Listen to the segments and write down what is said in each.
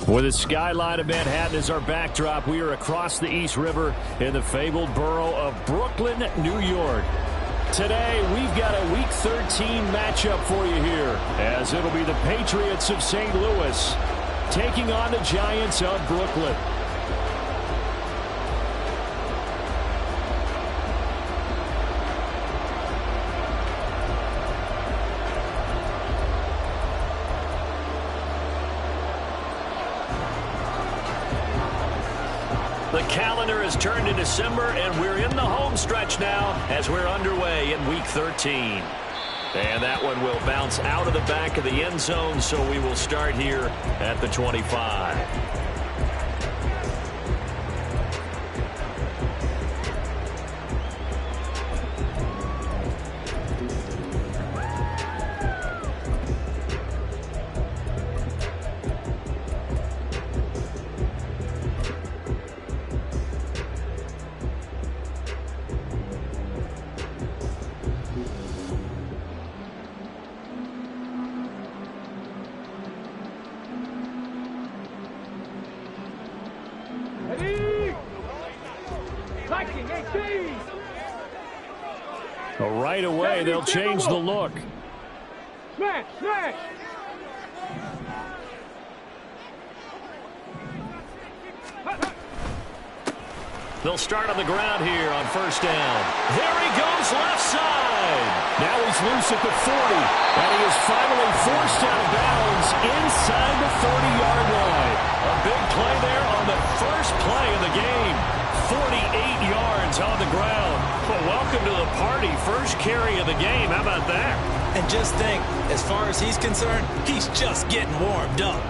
With the skyline of Manhattan as our backdrop, we are across the East River in the fabled borough of Brooklyn, New York. Today, we've got a Week 13 matchup for you here, as it'll be the Patriots of St. Louis taking on the Giants of Brooklyn. The calendar has turned to December, and we're in the home stretch now as we're underway in Week 13. And that one will bounce out of the back of the end zone, so we will start here at the 25. Right away, they'll change the look. Smash, smash. They'll start on the ground here on first down. There he goes, left side. Now he's loose at the 40, and he is finally forced out of bounds inside the 40-yard line. A big play there on the first play of the game. 48 yards on the ground. Well, welcome to the party. First carry of the game. How about that? And just think, as far as he's concerned, he's just getting warmed up.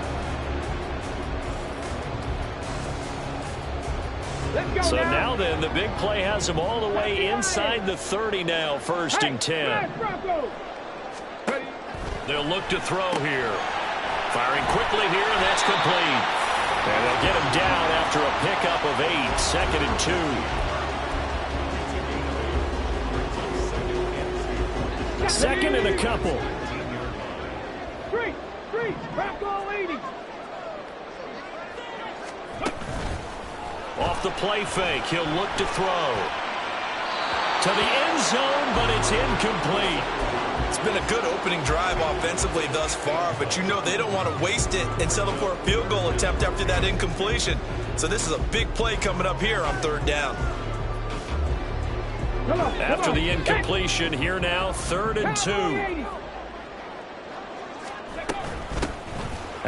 So now then, the big play has him all the way inside the 30 now, first and 10. They'll look to throw here. Firing quickly here, and that's complete. And they'll get him down after a pickup of 8, second and 2. Second and a couple. Street, crack all 80. Off the play fake, he'll look to throw. To the end zone, but it's incomplete. It's been a good opening drive offensively thus far, but you know they don't want to waste it and settle for a field goal attempt after that incompletion. So this is a big play coming up here on third down. After the incompletion, here now, third and 2.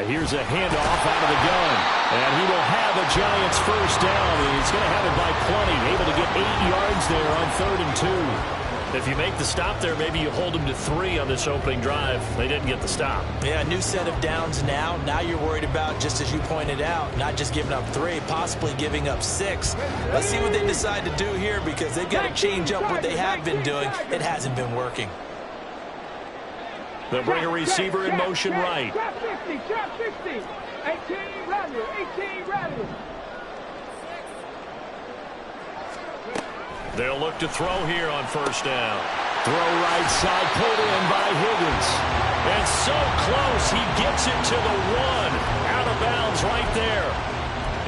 Here's a handoff out of the gun, and he will have a Giants first down. He's going to have it by plenty, able to get 8 yards there on third and 2. If you make the stop there, maybe you hold them to 3 on this opening drive. They didn't get the stop. Yeah, new set of downs now. Now you're worried about, just as you pointed out, not just giving up 3, possibly giving up 6. Let's see what they decide to do here, because they've got to change up what they have been doing. It hasn't been working. They'll bring a receiver in motion right. Trap 50, trap 50. 18 rattle, 18 rattle. They'll look to throw here on first down. Throw right side, pulled in by Higgins. And so close, he gets it to the 1. Out of bounds right there.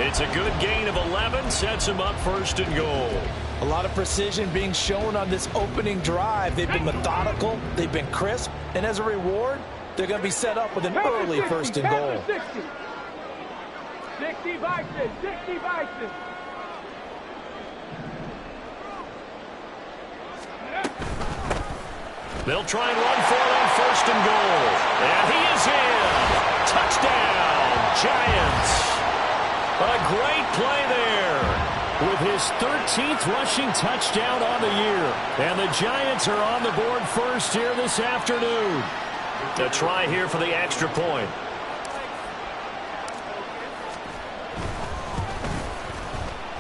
It's a good gain of 11, sets him up first and goal. A lot of precision being shown on this opening drive. They've been methodical, they've been crisp, and as a reward, they're going to be set up with an early first and goal. 60 Bison, 60 Bison. They'll try and run for it on first and goal. And he is in. Touchdown, Giants. A great play there with his 13th rushing touchdown on the year. And the Giants are on the board first here this afternoon. A try here for the extra point.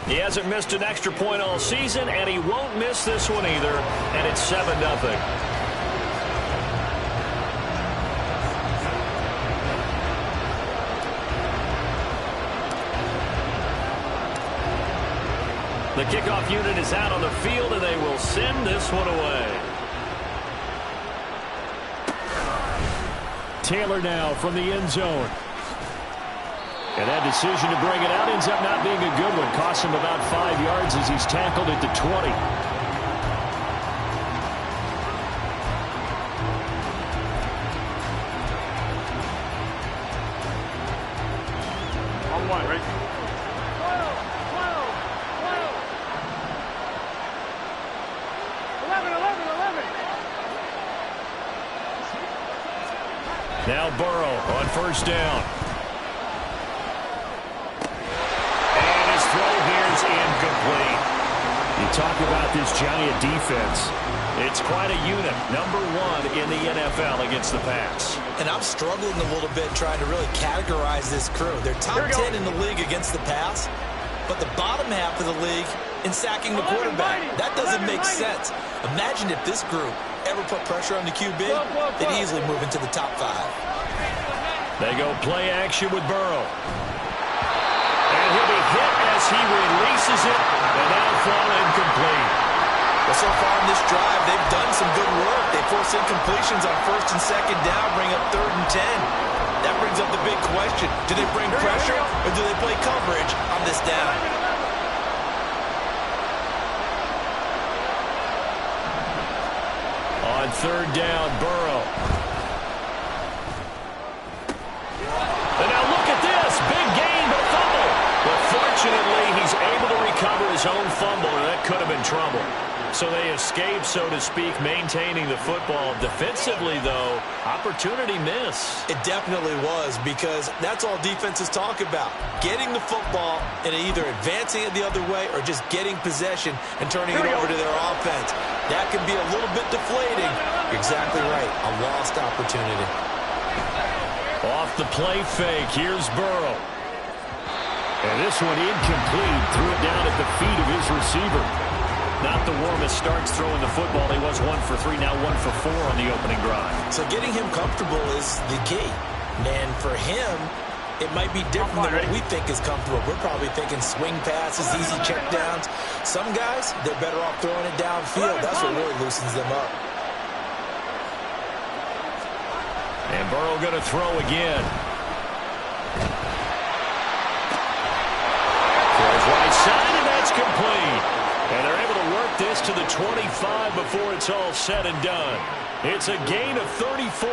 He hasn't missed an extra point all season, and he won't miss this one either. And it's 7-0. The kickoff unit is out on the field, and they will send this one away. Taylor now from the end zone. And that decision to bring it out ends up not being a good one. Costs him about 5 yards as he's tackled at the 20. On one, right? 12, 12, 12. 11, 11, 11. Now Burrow on first down. Throw here is incomplete. You talk about this Giant defense. It's quite a unit. Number 1 in the NFL against the pass. And I'm struggling a little bit trying to really categorize this crew. They're top 10 in the league against the pass, but the bottom half of the league in sacking the quarterback. That doesn't make sense. Imagine if this group ever put pressure on the QB, they'd easily move into the top 5. They go play action with Burrow. And he'll be hit as he releases it, and that'll fall incomplete. Well, so far in this drive, they've done some good work. They force incompletions on first and second down, bring up 3rd and 10. That brings up the big question. Do they bring pressure, or do they play coverage on this down? On 3rd down, Burrow. And now look at this. Big gain, but a fumble. But fortunately, he's able to recover his own fumble, or that could have been trouble. So they escape, so to speak, maintaining the football. Defensively, though, opportunity miss. It definitely was, because that's all defenses talk about. Getting the football and either advancing it the other way or just getting possession and turning it over to their offense. That can be a little bit deflating. You're exactly right. A lost opportunity. Off the play fake, here's Burrow. And this one incomplete. Threw it down at the feet of his receiver. Not the warmest starts throwing the football. He was 1 for 3, now 1 for 4 on the opening drive. So getting him comfortable is the key. And for him, it might be different than what we think is comfortable. We're probably thinking swing passes, easy checkdowns. Some guys, they're better off throwing it downfield. That's what really loosens them up. And Burrow going to throw again. Throws right side, and that's complete. And they're able to work this to the 25 before it's all said and done. It's a gain of 34.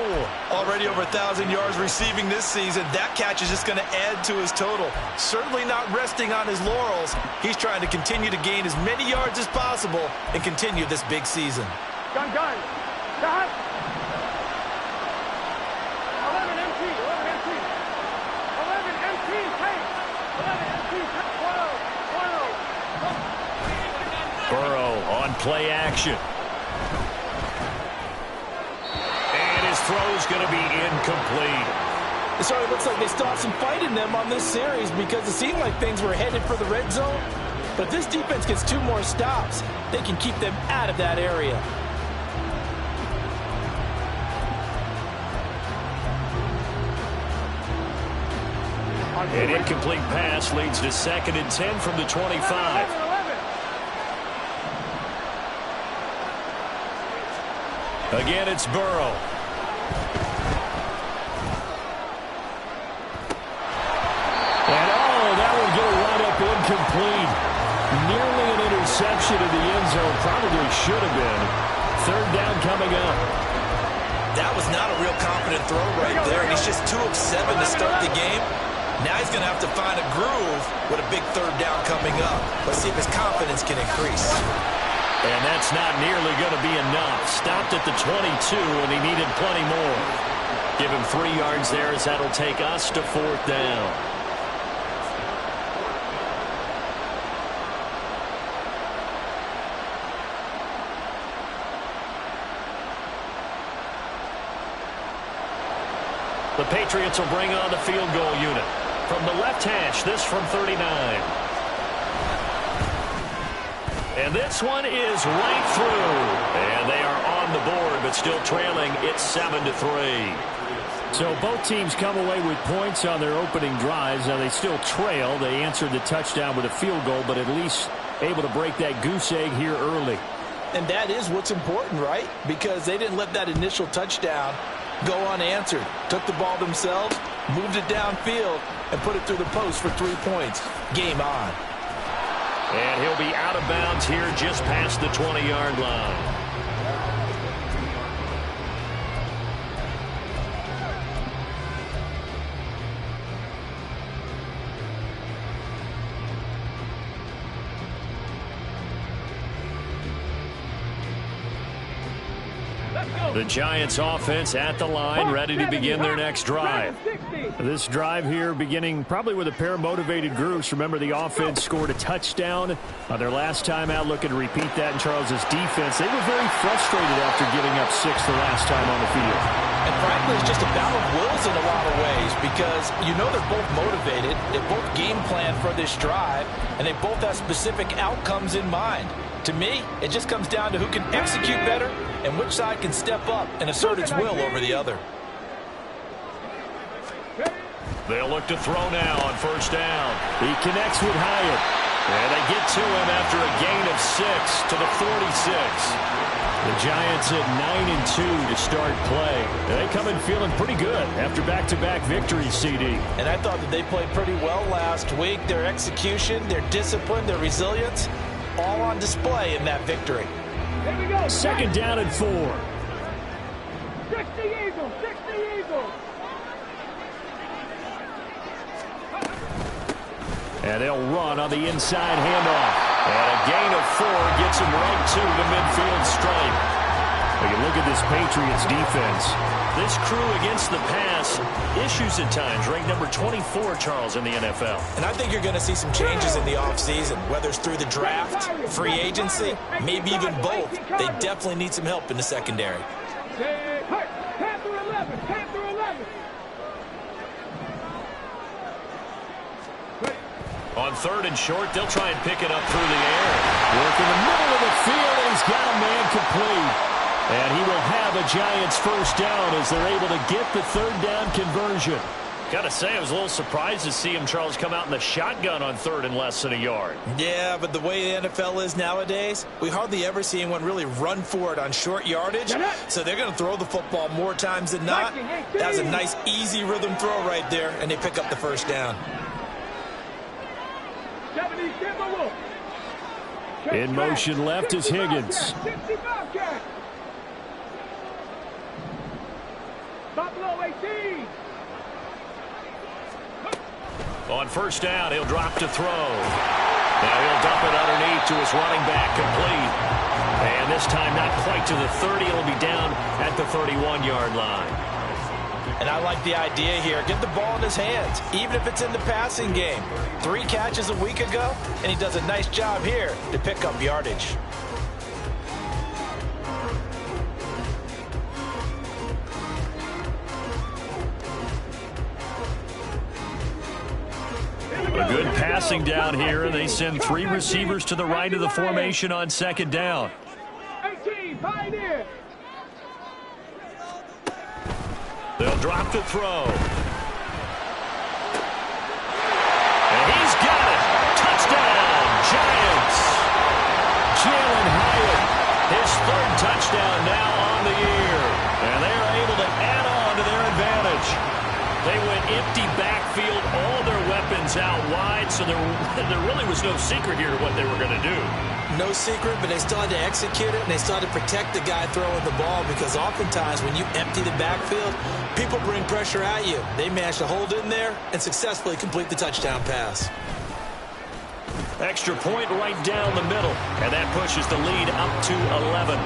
Already over 1,000 yards receiving this season. That catch is just going to add to his total. Certainly not resting on his laurels. He's trying to continue to gain as many yards as possible and continue this big season. Gun. Stop. 11 MT. 11 MT. 11 MT. Take. 11 MT. 12. Burrow on play action. And his throw's going to be incomplete. It sort of looks like they still have some fight in them on this series, because it seemed like things were headed for the red zone. But if this defense gets 2 more stops, they can keep them out of that area. An incomplete pass leads to 2nd and 10 from the 25. Again, it's Burrow. And that one's going to wind up incomplete. Nearly an interception in the end zone. Probably should have been. 3rd down coming up. That was not a real confident throw right there, and he's just 2 of 7 to start the game. Now he's going to have to find a groove with a big 3rd down coming up. Let's see if his confidence can increase. And that's not nearly going to be enough. Stopped at the 22, and he needed plenty more. Give him 3 yards there, as that'll take us to 4th down. The Patriots will bring on the field goal unit. From the left hash, this from 39. And this one is right through. And they are on the board, but still trailing. It's 7-3. So both teams come away with points on their opening drives. Now they still trail. They answered the touchdown with a field goal, but at least able to break that goose egg here early. And that is what's important, right? Because they didn't let that initial touchdown go unanswered. Took the ball themselves, moved it downfield, and put it through the post for 3 points. Game on. And he'll be out of bounds here just past the 20-yard line. The Giants offense at the line, ready to begin their next drive. This drive here beginning probably with a pair of motivated groups. Remember, the offense scored a touchdown on their last time out. Looking to repeat that in Charles's defense. They were very frustrated after giving up 6 the last time on the field. And frankly, it's just a battle of wills in a lot of ways because you know they're both motivated. They both game plan for this drive, and they both have specific outcomes in mind. To me, it just comes down to who can execute better and which side can step up and assert its will over the other. They'll look to throw now on first down. He connects with Hyatt. And they get to him after a gain of 6 to the 46. The Giants at 9-2 to start play. They come in feeling pretty good after back-to-back victories, CD. And I thought that they played pretty well last week. Their execution, their discipline, their resilience, all on display in that victory. Here we go. Second down and 4. 60 Eagles, 60 Eagles. And they'll run on the inside handoff. And a gain of 4 gets him right to the midfield stripe. We can look at this Patriots defense. This crew against the pass, issues at times, ranked number 24, Charles, in the NFL. And I think you're going to see some changes in the offseason, whether it's through the draft, free agency, maybe even both. They definitely need some help in the secondary. Panther 11, Panther 11. On third and short, they'll try and pick it up through the air. Work in the middle of the field, and he's got a man complete. And he will have a Giants first down as they're able to get the third down conversion. Got to say, I was a little surprised to see him, Charles, come out in the shotgun on third and less than a yard. Yeah, but the way the NFL is nowadays, we hardly ever see anyone really run for it on short yardage. So they're going to throw the football more times than not. That was a nice, easy rhythm throw right there, and they pick up the first down. In motion left is Higgins. Buffalo 18. On first down, he'll drop to throw. Now he'll dump it underneath to his running back, complete. And this time not quite to the 30. It'll be down at the 31-yard line. And I like the idea here. Get the ball in his hands, even if it's in the passing game. 3 catches a week ago, and he does a nice job here to pick up yardage. A good passing down here, and they send 3 receivers to the right of the formation on second down. 18, Pioneer. They'll drop to throw. And he's got it. Touchdown, Giants. Jalen Hyatt, his 3rd touchdown now on the year. And they are able to add on to their advantage. They went empty backfield, all their weapons out wide, so there really was no secret here to what they were going to do. No secret, but they still had to execute it, and they still had to protect the guy throwing the ball because oftentimes when you empty the backfield, people bring pressure at you. They managed to hold in there and successfully complete the touchdown pass. Extra point right down the middle, and that pushes the lead up to 11.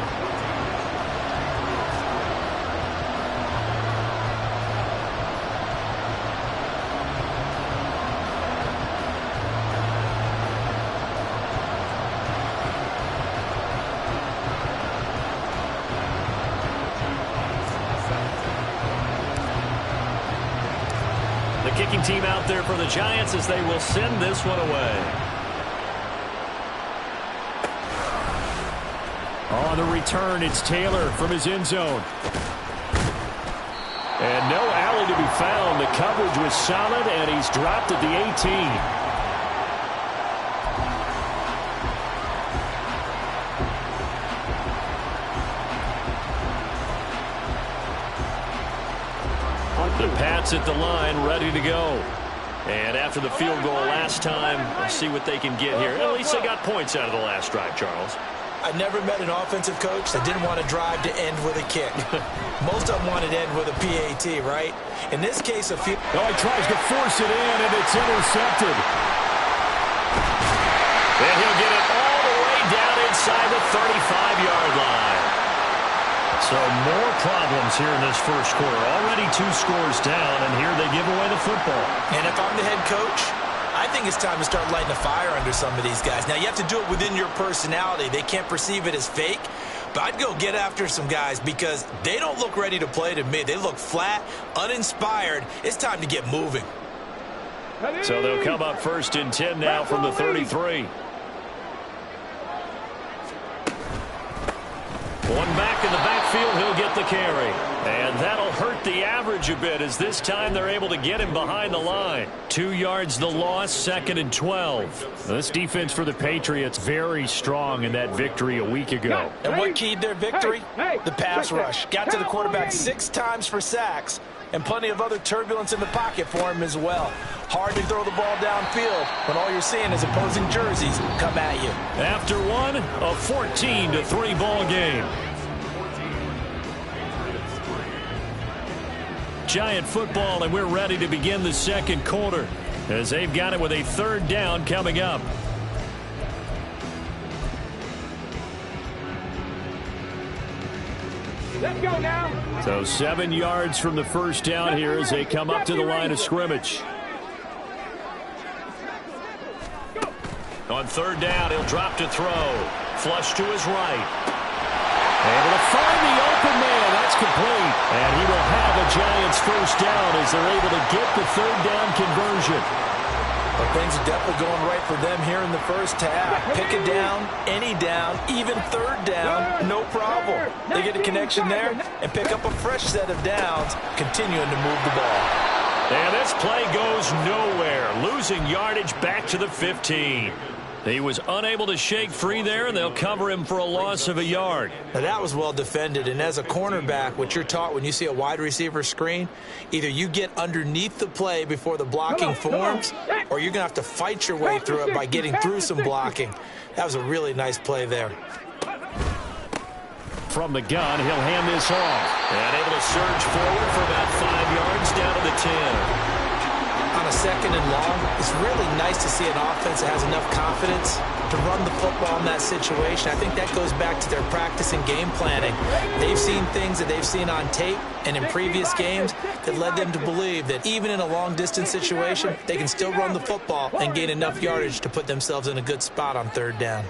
Kicking team out there for the Giants as they will send this one away. On the return, it's Taylor from his end zone. And no alley to be found. The coverage was solid, and he's dropped at the 18. The Pats at the line, ready to go. And after the field goal last time, let's see what they can get here. At least they got points out of the last drive, Charles. I never met an offensive coach that didn't want to drive to end with a kick. Most of them wanted to end with a PAT, right? In this case, he tries to force it in, and it's intercepted. And he'll get it all the way down inside the 35-yard line. So more problems here in this first quarter. Already 2 scores down, and here they give away the football. And if I'm the head coach, I think it's time to start lighting a fire under some of these guys. Now, you have to do it within your personality. They can't perceive it as fake. But I'd go get after some guys because they don't look ready to play to me. They look flat, uninspired. It's time to get moving. So they'll come up 1st and 10 now from the 33. One back in the backfield, he'll get the carry. And that'll hurt the average a bit as this time they're able to get him behind the line. 2 yards the loss, 2nd and 12. This defense for the Patriots very strong in that victory a week ago. And what keyed their victory? The pass rush. Got to the quarterback 6 times for sacks and plenty of other turbulence in the pocket for him as well. Hard to throw the ball downfield when all you're seeing is opposing jerseys come at you. After one, a 14-3 ball game. Giant football, and we're ready to begin the second quarter as they've got it with a 3rd down coming up. Let's go now. So 7 yards from the first down here as they come up to the line of scrimmage. On 3rd down, he'll drop to throw. Flush to his right. Able to find the open man. That's complete. And he will have a Giants 1st down as they're able to get the 3rd down conversion. But things are definitely going right for them here in the first half. Pick a down, any down, even 3rd down, no problem. They get a connection there and pick up a fresh set of downs, continuing to move the ball. And this play goes nowhere. Losing yardage back to the 15. He was unable to shake free there, and they'll cover him for a loss of a yard. Now, that was well defended, and as a cornerback, what you're taught when you see a wide receiver screen, either you get underneath the play before the blocking forms, or you're going to have to fight your way through it by getting through some blocking. That was a really nice play there. From the gun, he'll hand this off. And able to surge forward for about 5 yards down to the 10. On a 2nd and long, it's really nice to see an offense that has enough confidence to run the football in that situation. I think that goes back to their practice and game planning. They've seen things that they've seen on tape and in previous games that led them to believe that even in a long-distance situation, they can still run the football and gain enough yardage to put themselves in a good spot on 3rd down.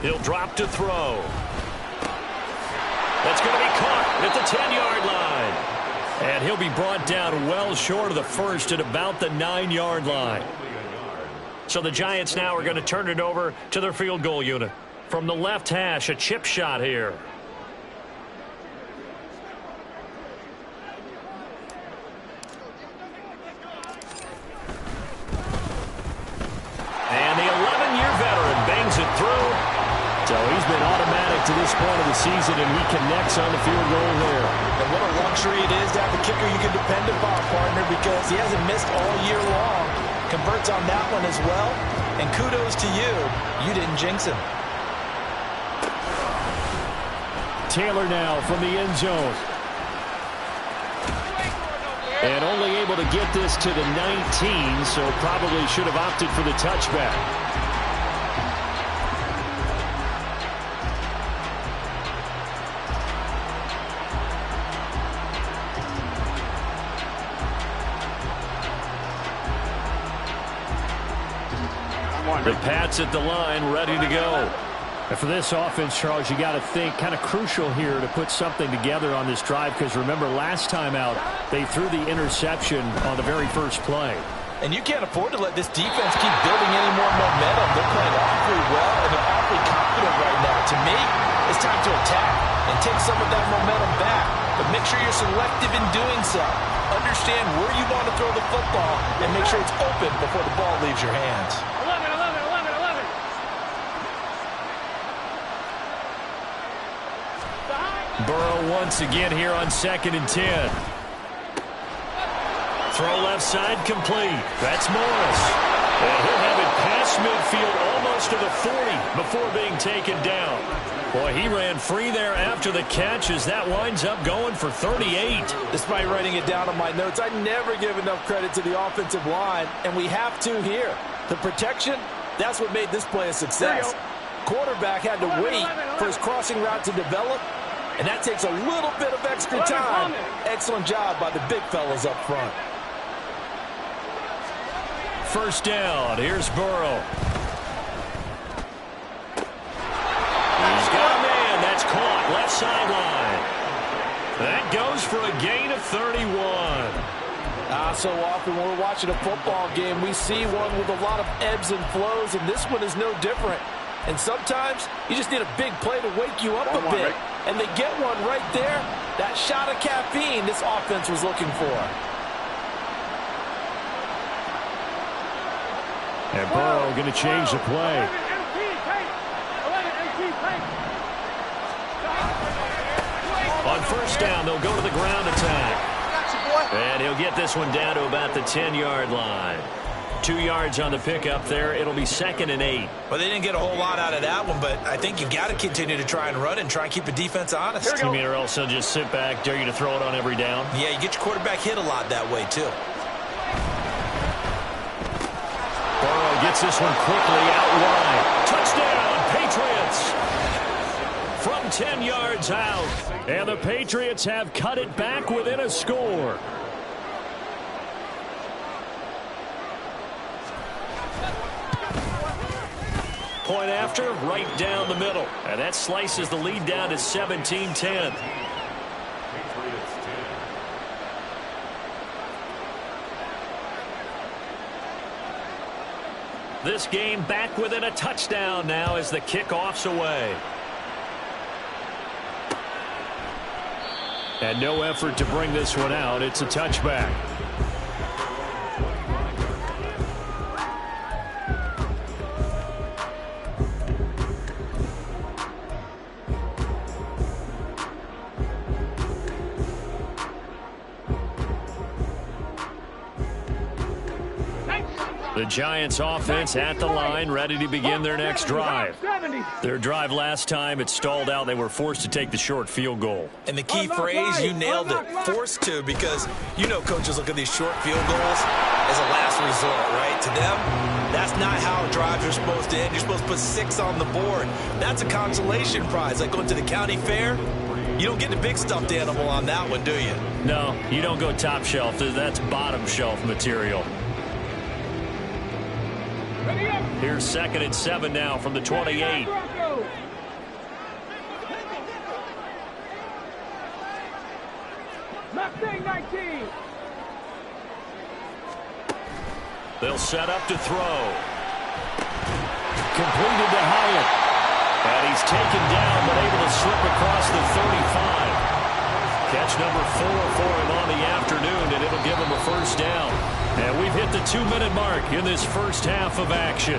He'll drop to throw. That's going to be caught at the 10-yard line. And he'll be brought down well short of the 1st at about the 9-yard line. So the Giants now are going to turn it over to their field goal unit. From the left hash, a chip shot here. And the 11-year veteran bangs it through. So he's been automatic to this point of the season, and he connects on the field goal there. And what a luxury it is to have a kicker you can depend upon, partner, because he hasn't missed all year long. Converts on that one as well. And kudos to you. You didn't jinx him. Taylor now from the end zone. And only able to get this to the 19, so probably should have opted for the touchback. The Pats at the line, ready to go. And for this offense, Charles, you got to think kind of crucial here to put something together on this drive, because remember last time out they threw the interception on the very first play. And you can't afford to let this defense keep building any more momentum. They're playing awfully well, and they're awfully confident right now. To me, it's time to attack and take some of that momentum back. But make sure you're selective in doing so. Understand where you want to throw the football and make sure it's open before the ball leaves your hands. 11. Burrow once again here on 2nd and 10. throw left side complete. That's Morris. And he'll have it past midfield almost to the 40 before being taken down. Boy, he ran free there after the catch as that winds up going for 38. Despite writing it down on my notes, I never give enough credit to the offensive line, and we have to here. The protection, that's what made this play a success. Quarterback had to wait for his crossing route to develop, and that takes a little bit of extra time. Excellent job by the big fellas up front. First down. Here's Burrow. He's got a man. That's caught. Left sideline. That goes for a gain of 31. So often when we're watching a football game, we see one with a lot of ebbs and flows, and this one is no different. And sometimes you just need a big play to wake you up a bit. And they get one right there. That shot of caffeine this offense was looking for. And Burrow going to change the play. On first down, they'll go to the ground attack. And he'll get this one down to about the 10-yard line. 2 yards on the pickup there. It'll be 2nd and 8. Well, they didn't get a whole lot out of that one, but I think you've got to continue to try and run and try and keep the defense honest. You mean or else they'll just sit back, dare you to throw it on every down? Yeah, you get your quarterback hit a lot that way, too. Burrow gets this one quickly out wide. Touchdown, Patriots! From 10 yards out. And the Patriots have cut it back within a score. Point after, right down the middle. And that slices the lead down to 17-10. This game back within a touchdown now as the kickoff's away. And no effort to bring this one out. It's a touchback. The Giants offense at the line, ready to begin their next drive. Their drive last time, it stalled out. They were forced to take the short field goal. And the key phrase, you nailed it, forced to, because you know coaches look at these short field goals as a last resort, right? To them, that's not how drives are supposed to end. You're supposed to put 6 on the board. That's a consolation prize, like going to the county fair. You don't get the big stuffed animal on that one, do you? No, you don't go top shelf. That's bottom shelf material. Here's 2nd and 7 now from the 28. They'll set up to throw. Completed to Hyatt. And he's taken down but able to slip across the 35. Catch number 4 for him on the afternoon, and it'll give him a first down. And we've hit the 2-minute mark in this first half of action.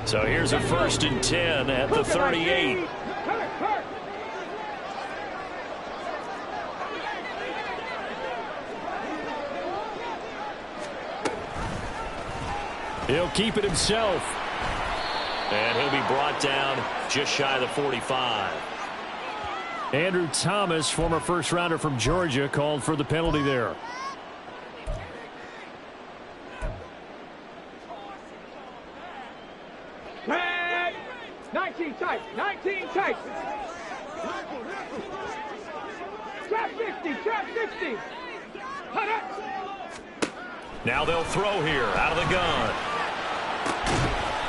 So here's a 1st and 10 at the 38. He'll keep it himself. And he'll be brought down just shy of the 45. Andrew Thomas, former first-rounder from Georgia, called for the penalty there. Red! 19 tight! 19 tight! Trap 50! Trap 50! Cut it! Now they'll throw here out of the gun.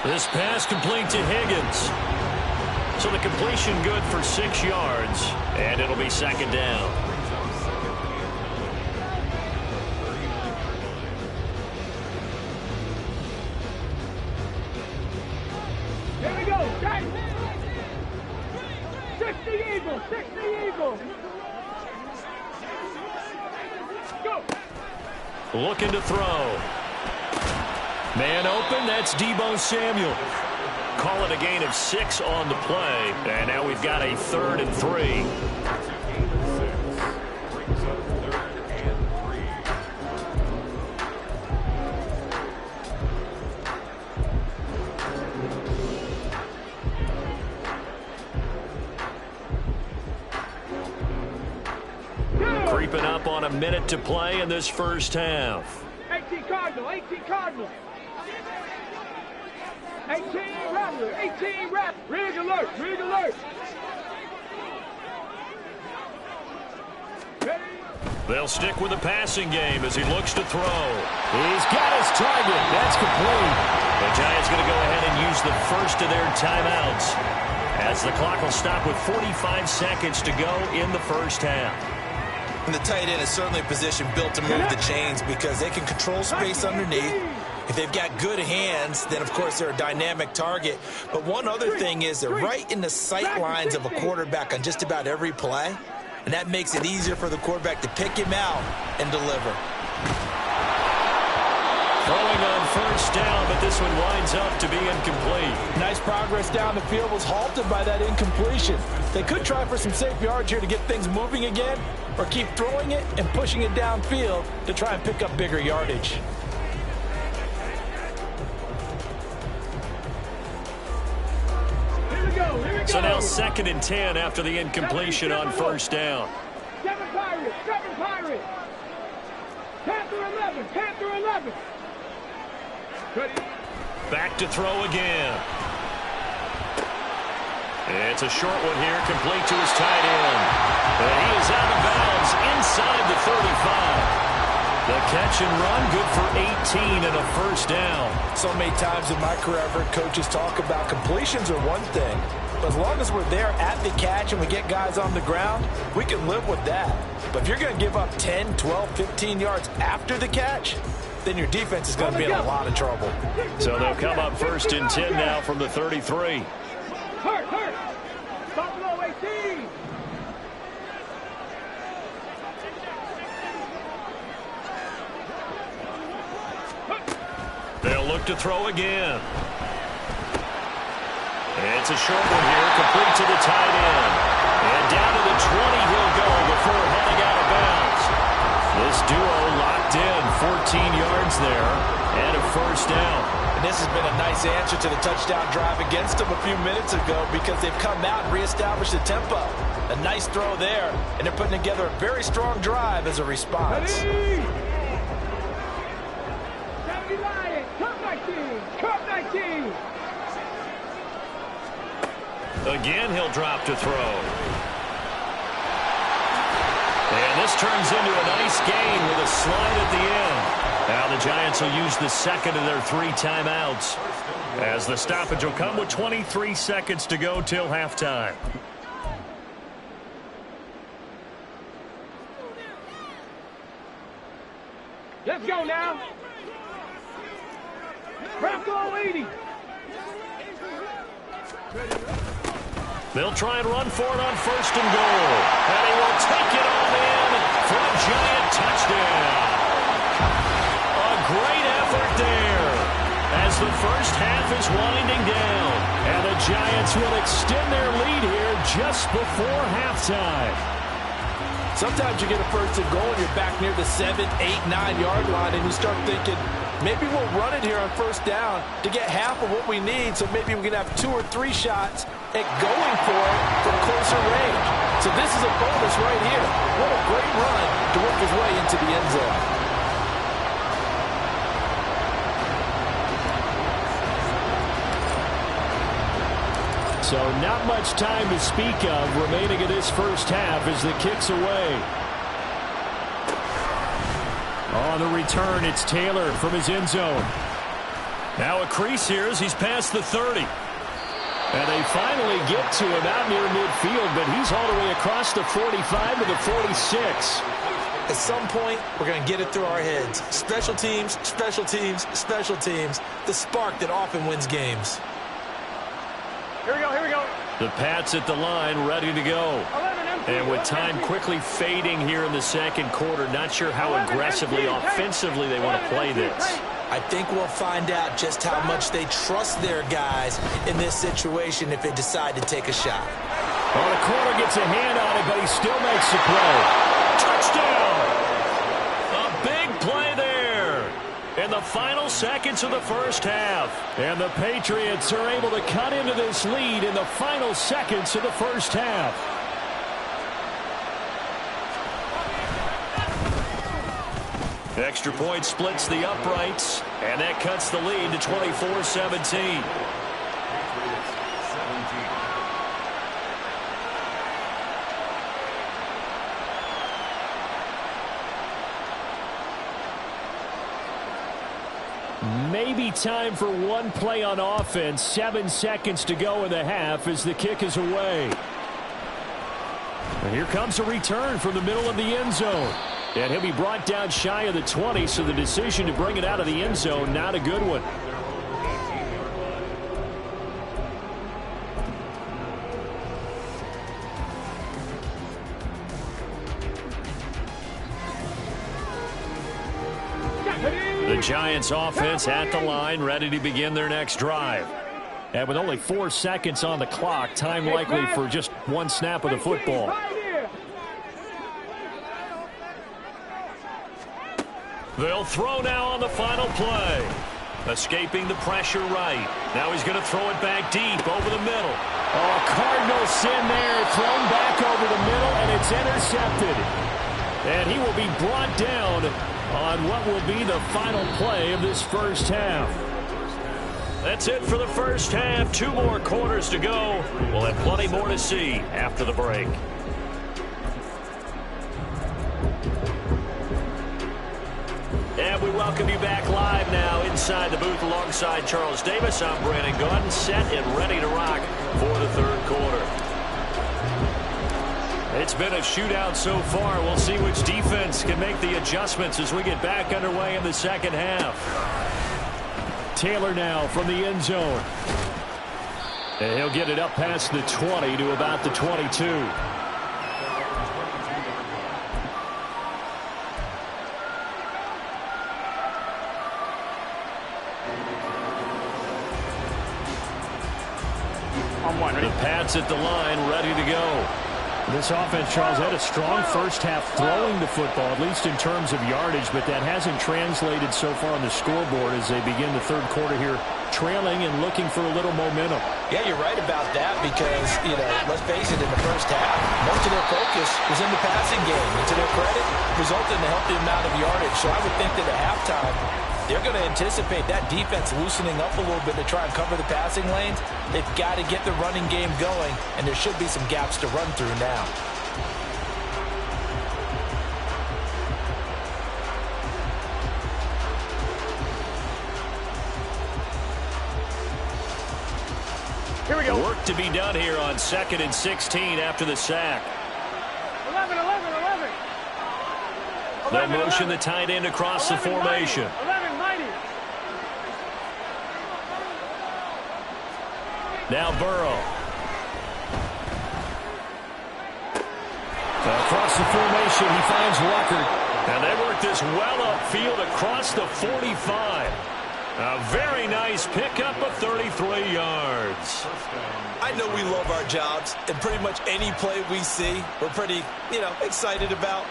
This pass complete to Higgins. So the completion good for 6 yards, and it'll be 2nd down. Here we go, tight! 60 Eagles! 60 Eagles! Go! looking to throw. Man open, that's Deebo Samuel. Call it a gain of 6 on the play, and now we've got a 3rd and 3. Creeping up on a minute to play in this first half. 18 Cardinal, 18 Cardinal. 18 Rattler, 18 Rattler. Rig alert, rig alert. Ready? They'll stick with the passing game as he looks to throw. He's got his target. That's complete. The Giants going to go ahead and use the first of their timeouts as the clock will stop with 45 seconds to go in the first half. And the tight end is certainly a position built to move the chains because they can control space underneath. If they've got good hands, then, of course, they're a dynamic target. But one other thing is they're right in the sight lines of a quarterback on just about every play, and that makes it easier for the quarterback to pick him out and deliver. Throwing on first down, but this one winds up to be incomplete. Nice progress down the field was halted by that incompletion. They could try for some safe yards here to get things moving again, or keep throwing it and pushing it downfield to try and pick up bigger yardage. So now 2nd and 10 after the incompletion on first down. 7 Pirates, 7 Pirates. Panther 11, Panther 11. Ready? Back to throw again. It's a short one here, complete to his tight end. And he is out of bounds inside the 35. The catch and run, good for 18 and a first down. So many times in my career, I've heard coaches talk about completions are one thing, but as long as we're there at the catch and we get guys on the ground, we can live with that. But if you're going to give up 10, 12, 15 yards after the catch, then your defense is going to be in a lot of trouble. So they'll come up 1st and 10 now from the 33. Hurt. Buffalo 18. They'll look to throw again. It's a short one here, complete to the tight end. And down to the 20 he'll go before heading out of bounds. This duo locked in, 14 yards there, and a first down. And this has been a nice answer to the touchdown drive against them a few minutes ago because they've come out and reestablished the tempo. A nice throw there, and they're putting together a very strong drive as a response. Ready? 70 Lions, Cup 19, Cup 19. Again, he'll drop to throw. And this turns into a nice gain with a slide at the end. Now the Giants will use the second of their 3 timeouts as the stoppage will come with 23 seconds to go till halftime. Let's go now. Bronco 80. They'll try and run for it on 1st and goal. And he will take it on in for a Giant touchdown. A great effort there as the first half is winding down. And the Giants will extend their lead here just before halftime. Sometimes you get a 1st and goal and you're back near the 7, 8, 9-yard line, and you start thinking, maybe we'll run it here on 1st down to get half of what we need, so maybe we can have 2 or 3 shots at going for it from closer range. So this is a bonus right here. What a great run to work his way into the end zone. So not much time to speak of remaining in this first half as the kick's away. On the return, it's Taylor from his end zone. Now a crease here as he's past the 30. And they finally get to him out near midfield, but he's all the way across the 45 to the 46. At some point, we're going to get it through our heads. Special teams, special teams, special teams. The spark that often wins games. Here we go, here we go. The Pats at the line, ready to go. 11 And with time quickly fading here in the second quarter, not sure how aggressively, offensively they want to play this. I think we'll find out just how much they trust their guys in this situation if they decide to take a shot. Well, the corner gets a hand on it, but he still makes the play. Touchdown! A big play there in the final seconds of the first half. And the Patriots are able to cut into this lead in the final seconds of the first half. Extra point splits the uprights, and that cuts the lead to 24-17. Maybe time for one play on offense. 7 seconds to go in the half as the kick is away. And here comes a return from the middle of the end zone. And he'll be brought down shy of the 20, so the decision to bring it out of the end zone, not a good one. The Giants offense at the line, ready to begin their next drive. And with only 4 seconds on the clock, time likely for just one snap of the football. They'll throw now on the final play. Escaping the pressure right. Now he's going to throw it back deep over the middle. Oh, Cardinal sin there. Thrown back over the middle, and it's intercepted. And he will be brought down on what will be the final play of this first half. That's it for the first half. 2 more quarters to go. We'll have plenty more to see after the break. And we welcome you back live now inside the booth alongside Charles Davis. I'm Brandon Gaudin, set and ready to rock for the third quarter. It's been a shootout so far. We'll see which defense can make the adjustments as we get back underway in the second half. Taylor now from the end zone. And he'll get it up past the 20 to about the 22. The Pats at the line, ready to go. This offense, Charles, had a strong first half throwing the football, at least in terms of yardage, but that hasn't translated so far on the scoreboard as they begin the third quarter here, trailing and looking for a little momentum. Yeah, you're right about that because, let's face it, in the first half, most of their focus was in the passing game. And to their credit, resulted in a healthy amount of yardage. So I would think that at halftime, they're going to anticipate that defense loosening up a little bit to try and cover the passing lanes. They've got to get the running game going, and there should be some gaps to run through now. Here we go. Work to be done here on 2nd and 16 after the sack. 11. They'll motion the tight end across the formation. 11, mighty. Now Burrow. Across the formation, he finds Rucker. And they work this well upfield across the 45. A very nice pickup of 33 yards. I know we love our jobs, and pretty much any play we see, we're pretty, excited about.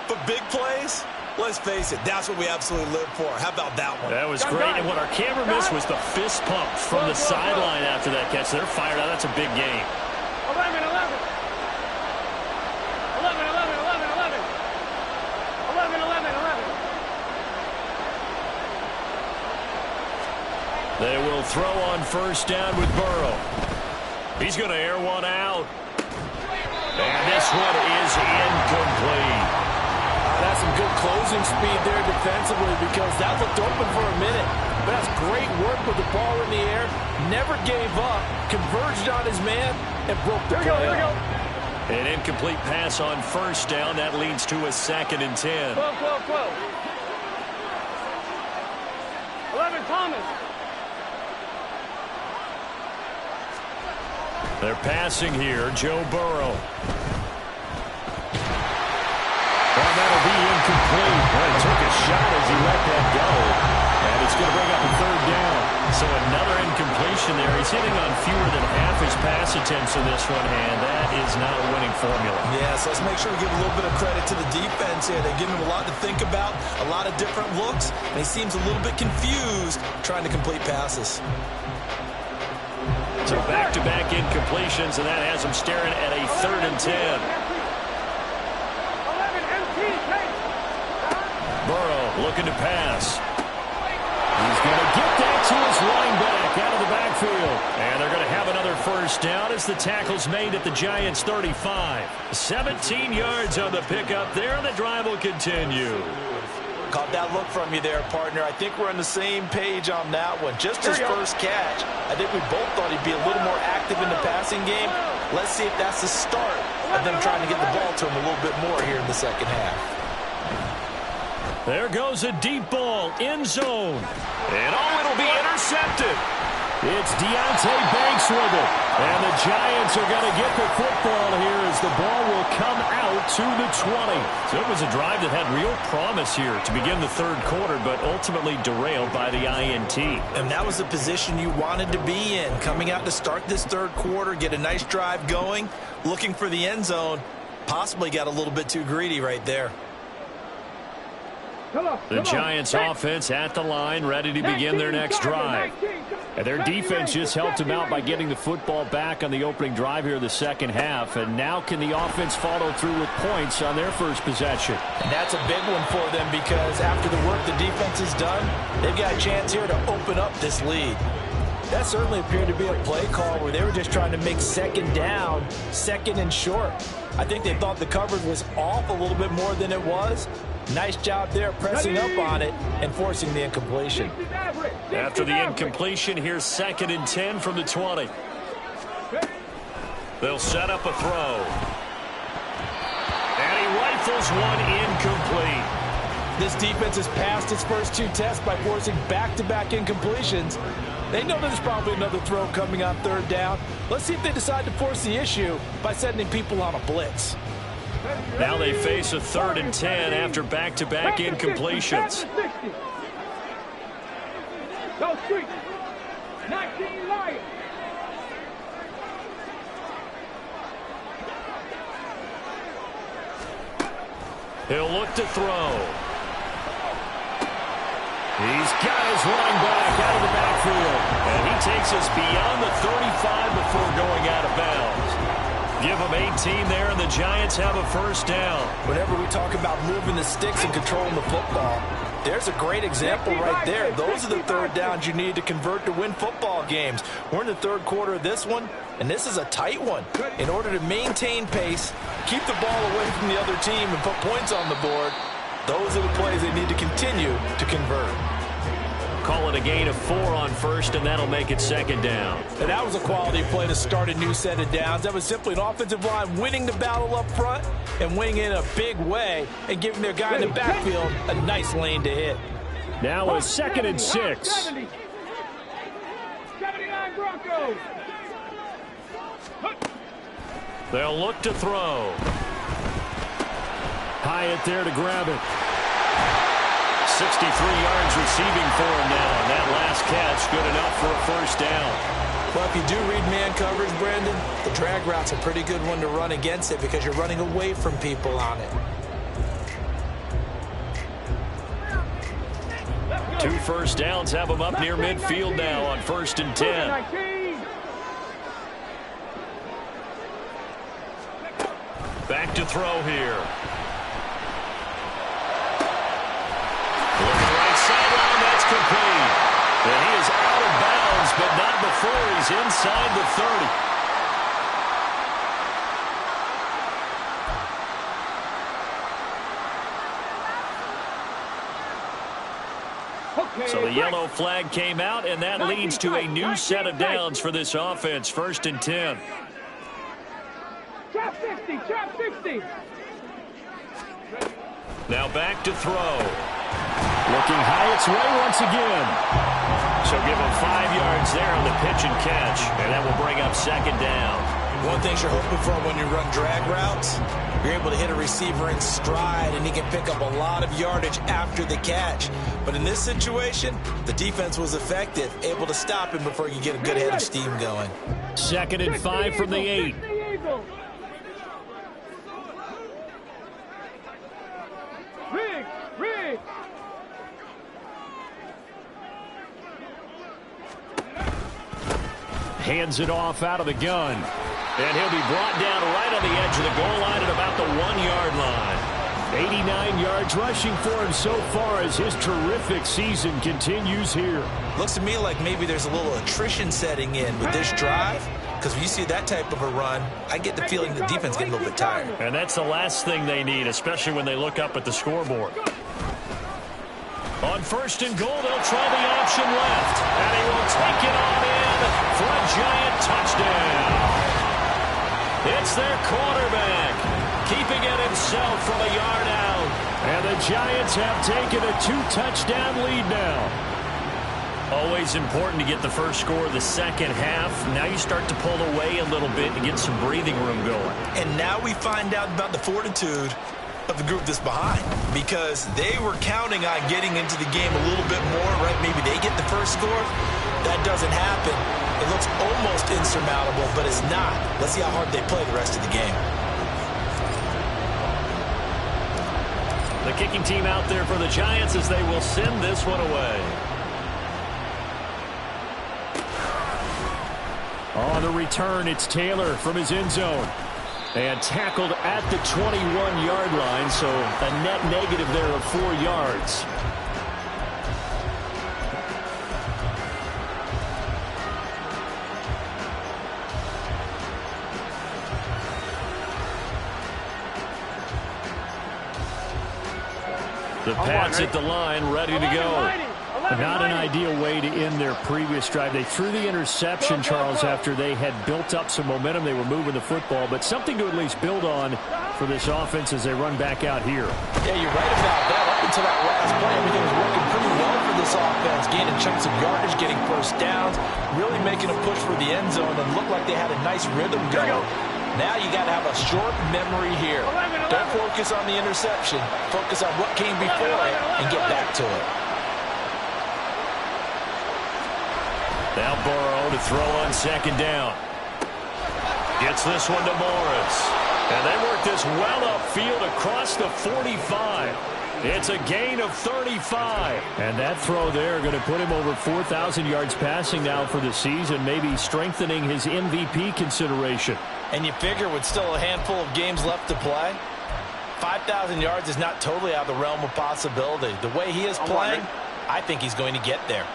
But big plays, let's face it, that's what we absolutely live for. How about that one? That was great, and what our camera missed was the fist pump from the sideline after that catch. They're fired out. That's a big game. 11. 11. They will throw on first down with Burrow. He's going to air one out. And this one is incomplete. That's some good closing speed there defensively because that looked open for a minute. But that's great work with the ball in the air. Never gave up, converged on his man, and broke the play. Here we go. An incomplete pass on first down. That leads to a 2nd and 10. 12. 11, Thomas. They're passing here. Joe Burrow. that go. And it's going to bring up a third down. So another incompletion there. He's hitting on fewer than half his pass attempts in this one, and that is not a winning formula. Yeah, so let's make sure we give a little bit of credit to the defense here. They give him a lot to think about, a lot of different looks, and he seems a little bit confused trying to complete passes. So back-to-back incompletions, and that has him staring at a 3rd and 10. Burrow looking to pass. He's going to get that to his running back out of the backfield. And they're going to have another first down as the tackle's made at the Giants' 35. 17 yards on the pickup there, and the drive will continue. Caught that look from you there, partner. I think we're on the same page on that one. Just his first catch. I think we both thought he'd be a little more active in the passing game. Let's see if that's the start of them trying to get the ball to him a little bit more here in the second half. There goes a deep ball, end zone. And it'll be intercepted. It's Deonte Banks with it. And the Giants are going to get the football here as the ball will come out to the 20. So it was a drive that had real promise here to begin the third quarter, but ultimately derailed by the INT. And that was the position you wanted to be in. Coming out to start this third quarter, get a nice drive going, looking for the end zone. Possibly got a little bit too greedy right there. The Giants offense at the line, ready to begin their next drive. And their defense just helped them out by getting the football back on the opening drive here in the second half. And now can the offense follow through with points on their first possession? And that's a big one for them because after the work the defense has done, they've got a chance here to open up this lead. That certainly appeared to be a play call where they were just trying to make second down, second and short. I think they thought the coverage was off a little bit more than it was. Nice job there pressing up on it and forcing the incompletion. After the incompletion, here's 2nd and 10 from the 20. They'll set up a throw. And he rifles one incomplete. This defense has passed its first 2 tests by forcing back-to-back incompletions. They know there's probably another throw coming on 3rd down. Let's see if they decide to force the issue by sending people on a blitz. Now they face a 3rd and 10 after back-to-back incompletions. Go street. 19 Lions. He'll look to throw. He's got his running back out of the backfield. And he takes us beyond the 35 before going out of bounds. Give them 18 there, and the Giants have a first down. Whenever we talk about moving the sticks and controlling the football, there's a great example right there. Those are the 3rd downs you need to convert to win football games. We're in the 3rd quarter of this one, and this is a tight one. In order to maintain pace, keep the ball away from the other team, and put points on the board, those are the plays they need to continue to convert. Call it a gain of 4 on first, and that'll make it 2nd down. And that was a quality play to start a new set of downs. That was simply an offensive line winning the battle up front and winning in a big way and giving their guy in the backfield a nice lane to hit. Now a 2nd and 6. 79 Broncos. They'll look to throw. Hyatt there to grab it. 63 yards receiving for him now. And that last catch good enough for a first down. Well, if you do read man coverage, Brandon, the drag route's a pretty good one to run against it because you're running away from people on it. 2 first downs have them up near midfield now on 1st and 10. Back to throw here. Looking right sideline, that's complete. And he is out of bounds, but not before he's inside the 30. So the yellow flag came out, and that leads to a new set of downs for this offense. 1st and 10. Trap 60, trap 60. Now back to throw. Looking Hyatt's way once again. So give him 5 yards there on the pitch and catch, and that will bring up 2nd down. One thing you're hoping for when you run drag routes, you're able to hit a receiver in stride, and he can pick up a lot of yardage after the catch. But in this situation, the defense was effective, able to stop him before you get a good head of steam going. 2nd and 5 from the 8. Rig! Hands it off out of the gun. And he'll be brought down right on the edge of the goal line at about the 1-yard line. 89 yards rushing for him so far as his terrific season continues here. Looks to me like maybe there's a little attrition setting in with this drive, because when you see that type of a run, I get the feeling the defense getting a little bit tired. And that's the last thing they need, especially when they look up at the scoreboard. On 1st and goal, they'll try the option left. And he will take it on in for a giant touchdown. It's their quarterback, keeping it himself from a yard out. And the Giants have taken a 2-touchdown lead now. Always important to get the first score of the second half. Now you start to pull away a little bit to get some breathing room going. And now we find out about the fortitude of the group that's behind, because they were counting on getting into the game a little bit more, right? Maybe they get the first score. That doesn't happen. It looks almost insurmountable, but it's not. Let's see how hard they play the rest of the game. The kicking team out there for the Giants as they will send this one away. On the return, it's Taylor from his end zone. And tackled at the 21-yard line, so a net negative there of 4 yards. The Pats at the line, ready to go. Not an ideal way to end their previous drive. They threw the interception, Charles, after they had built up some momentum. They were moving the football, but something to at least build on for this offense as they run back out here. Yeah, you're right about that. Up until that last play, everything was working pretty well for this offense. Gaining chunks of yardage, getting first downs, really making a push for the end zone, and looked like they had a nice rhythm going. Now you got to have a short memory here. Don't focus on the interception. Focus on what came before it and get back to it. Now Burrow to throw on 2nd down. Gets this one to Morris. And they work this well upfield across the 45. It's a gain of 35. And that throw there going to put him over 4,000 yards passing now for the season, maybe strengthening his MVP consideration. And you figure with still a handful of games left to play, 5,000 yards is not totally out of the realm of possibility. The way he is playing, I think he's going to get there.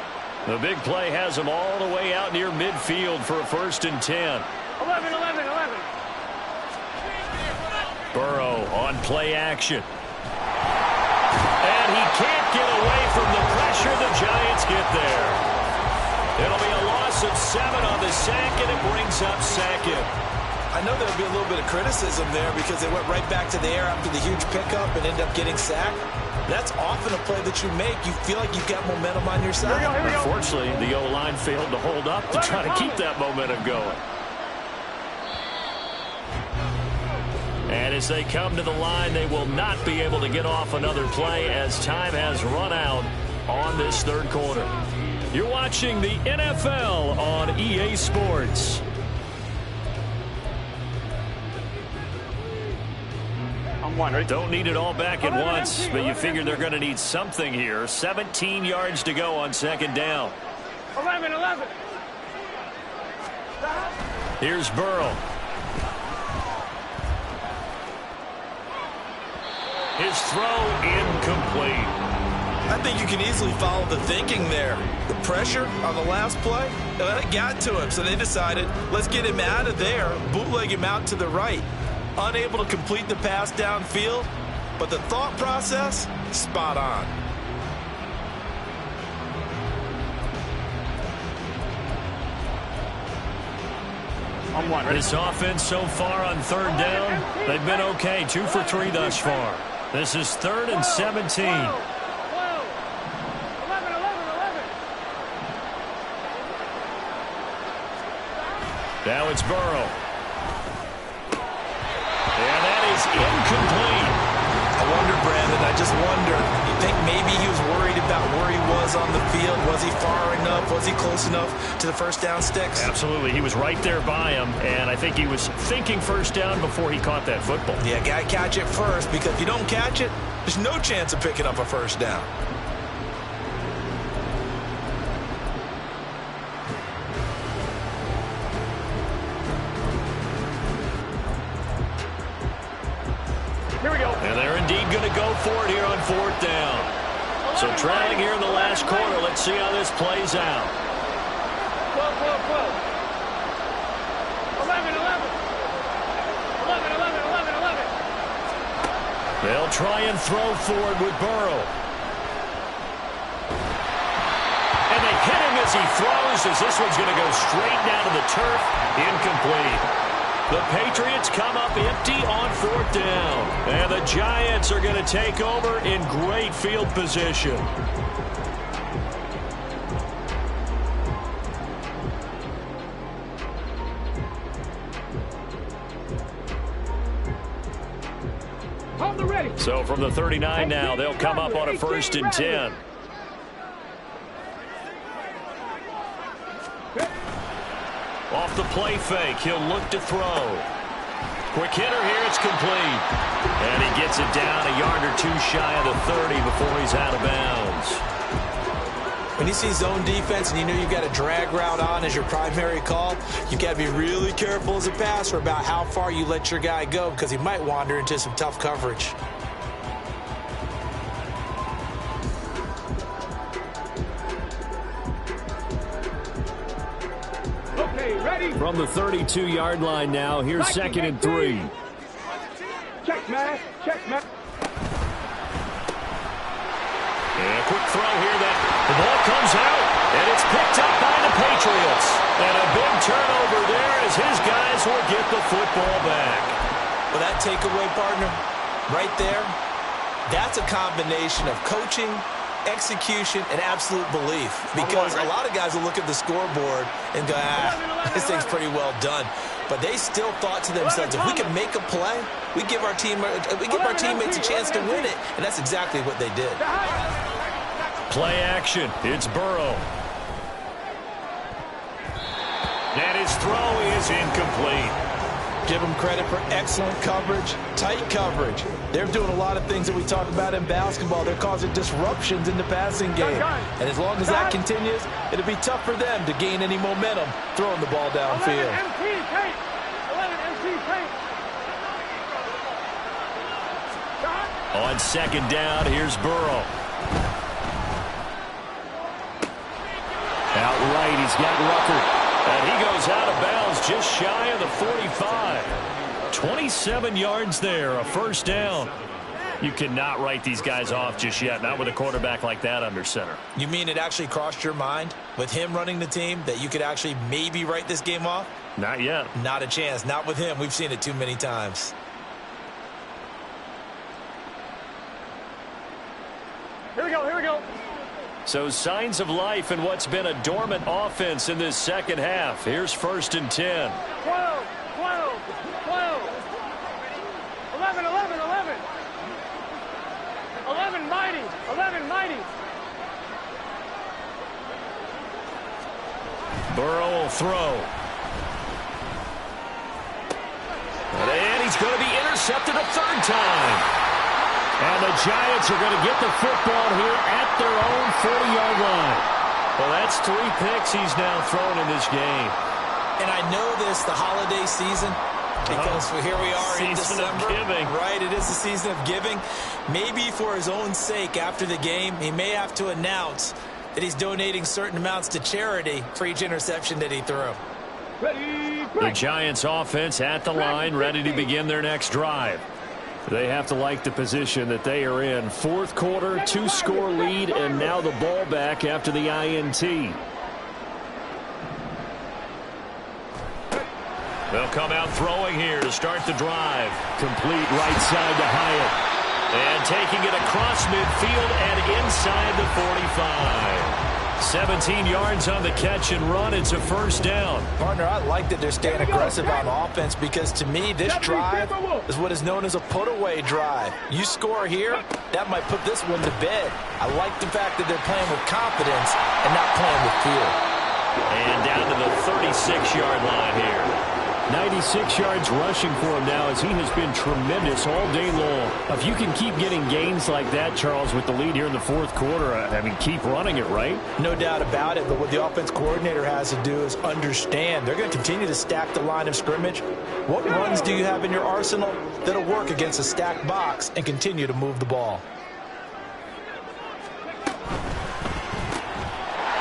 The big play has him all the way out near midfield for a 1st and 10. 11. Burrow on play action. And he can't get away from the pressure. The Giants get there. It'll be a loss of 7 on the sack, and it brings up 2nd. I know there'll be a little bit of criticism there because they went right back to the air after the huge pickup and ended up getting sacked. That's often a play that you make. You feel like you've got momentum on your side. Unfortunately, the O-line failed to hold up to try to keep that momentum going. And as they come to the line, they will not be able to get off another play as time has run out on this 3rd quarter. You're watching the NFL on EA Sports. Don't need it all back at once, but you figure they're going to need something here. 17 yards to go on 2nd down. 11. Here's Burrow. His throw incomplete. I think you can easily follow the thinking there. The pressure on the last play, it got to him, so they decided, let's get him out of there, bootleg him out to the right. Unable to complete the pass downfield, but the thought process, spot on. This offense so far on 3rd down, they've been okay. 2 for 3 thus far. This is 3rd and 17. 11. Now it's Burrow. And that is incomplete. I wonder, Brandon, I just wonder, you think maybe he was worried about where he was on the field? Was he far enough? Was he close enough to the first down sticks? Absolutely. He was right there by him, and I think he was thinking first down before he caught that football. Yeah, got to catch it first, because if you don't catch it, there's no chance of picking up a first down. Here we go. And they're indeed going to go for it here on fourth down. So trailing here in the last quarter. Let's see how this plays out. 12, 12, 12. 11, 11. 11, 11, 11, 11. They'll try and throw forward with Burrow. And they hit him as he throws, as this one's going to go straight down to the turf. Incomplete. The Patriots come up empty on fourth down. And the Giants are going to take over in great field position. Hold the ready. So from the 39 now, they'll come up on a 1st and 10. Off the play fake, he'll look to throw. Quick hitter here, it's complete. And he gets it down a yard or two shy of the 30 before he's out of bounds. When you see zone defense and you know you've got a drag route on as your primary call, you've got to be really careful as a passer about how far you let your guy go, because he might wander into some tough coverage. Okay, ready. From the 32-yard line now, here's 2nd and 3. Check, man. Check, man. And a quick throw here. The ball comes out, and it's picked up by the Patriots. And a big turnover there as his guys will get the football back. Well, that takeaway, partner, right there, that's a combination of coaching, execution, and absolute belief. Because a lot of guys will look at the scoreboard and go, this thing's pretty well done. But they still thought to themselves, if we can make a play, we give our teammates a chance to win it. And that's exactly what they did. Play action. It's Burrow. And his throw is incomplete. Give them credit for excellent coverage, tight coverage. They're doing a lot of things that we talk about in basketball. They're causing disruptions in the passing game. And as long as that continues, it'll be tough for them to gain any momentum throwing the ball downfield. 11 MT tape. 11 MT tape. On 2nd down, here's Burrow. Outright, he's got Rucker. And he goes out of bounds just shy of the 45. 27 yards there, a 1st down. You cannot write these guys off just yet, not with a quarterback like that under center. You mean it actually crossed your mind with him running the team that you could actually maybe write this game off? Not yet. Not a chance. Not with him. We've seen it too many times. Here we go, here we go. So signs of life in what's been a dormant offense in this second half. Here's 1st and 10. 12, 12, 12. 11, 11, 11. 11 mighty, 11 mighty. Burrow will throw. And he's going to be intercepted a 3rd time. And the Giants are going to get the football here at their own 40-yard line. Well, that's 3 picks he's now thrown in this game. And I know this, the holiday season, because here we are in December. Season of giving. Right, it is the season of giving. Maybe for his own sake after the game, he may have to announce that he's donating certain amounts to charity for each interception that he threw. Ready, The Giants offense at the line, ready to begin their next drive. They have to like the position that they are in. 4th quarter, 2-score lead, and now the ball back after the INT. They'll come out throwing here to start the drive. Complete right side to Hyatt. And taking it across midfield and inside the 45. 17 yards on the catch and run. It's a first down. Partner, I like that they're staying aggressive on offense because to me, this drive is what is known as a put-away drive. You score here, that might put this one to bed. I like the fact that they're playing with confidence and not playing with fear. And down to the 36-yard line here. 96 yards rushing for him now as he has been tremendous all day long. If you can keep getting gains like that, Charles, with the lead here in the fourth quarter, I mean, keep running it, right? No doubt about it, but what the offense coordinator has to do is understand. They're going to continue to stack the line of scrimmage. What runs do you have in your arsenal that'll work against a stacked box and continue to move the ball?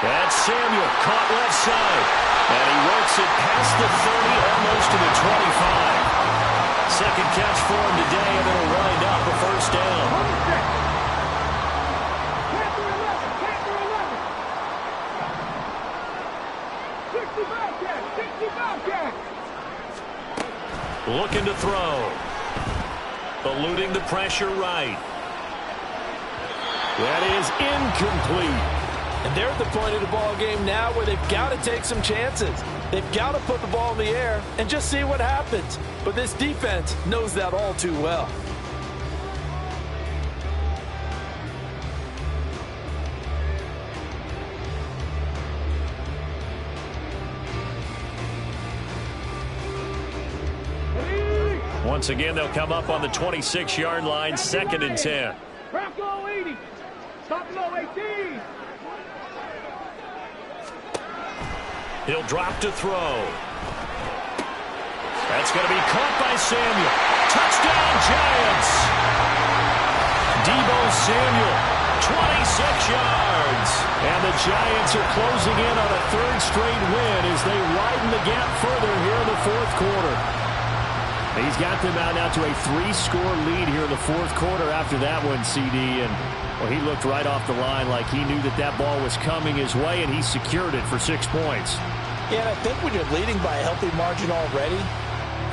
That's Samuel, caught left side. And he works it past the 30, almost to the 25. Second catch for him today, and it'll wind up a first down. Looking to throw. Eluding the pressure right. That is incomplete. And they're at the point of the ball game now where they've got to take some chances. They've got to put the ball in the air and just see what happens. But this defense knows that all too well. Once again, they'll come up on the 26-yard line, 2nd and 10. Drop low 80. Stop low 18. He'll drop to throw. That's going to be caught by Samuel. Touchdown, Giants. Deebo Samuel, 26 yards. And the Giants are closing in on a 3rd straight win as they widen the gap further here in the 4th quarter. He's got them out now to a 3-score lead here in the 4th quarter after that one, CD. And well, he looked right off the line like he knew that that ball was coming his way, and he secured it for 6 points. Yeah, and I think when you're leading by a healthy margin already,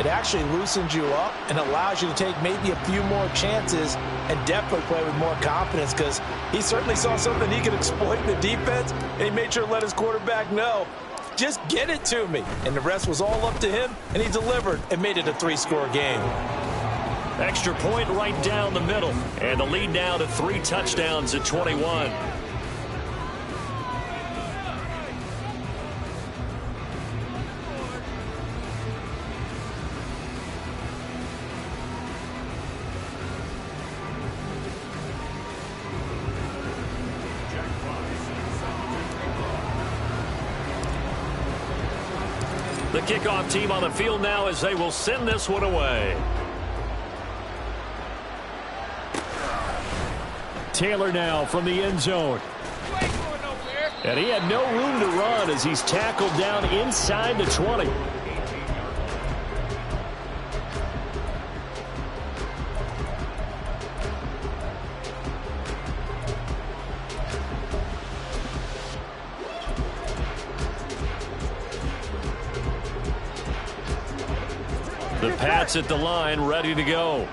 it actually loosens you up and allows you to take maybe a few more chances and definitely play with more confidence because he certainly saw something he could exploit in the defense, and he made sure to let his quarterback know, just get it to me. And the rest was all up to him, and he delivered and made it a 3-score game. Extra point right down the middle, and the lead now to 3 touchdowns at 21. The kickoff team on the field now as they will send this one away. Taylor now from the end zone. And he had no room to run as he's tackled down inside the 20. The Pats at the line, ready to go.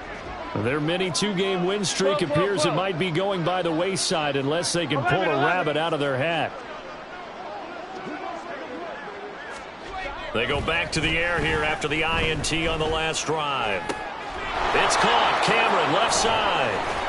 Their mini 2-game win streak appears it might be going by the wayside unless they can pull a rabbit out of their hat. They go back to the air here after the INT on the last drive. It's caught. Cameron, left side.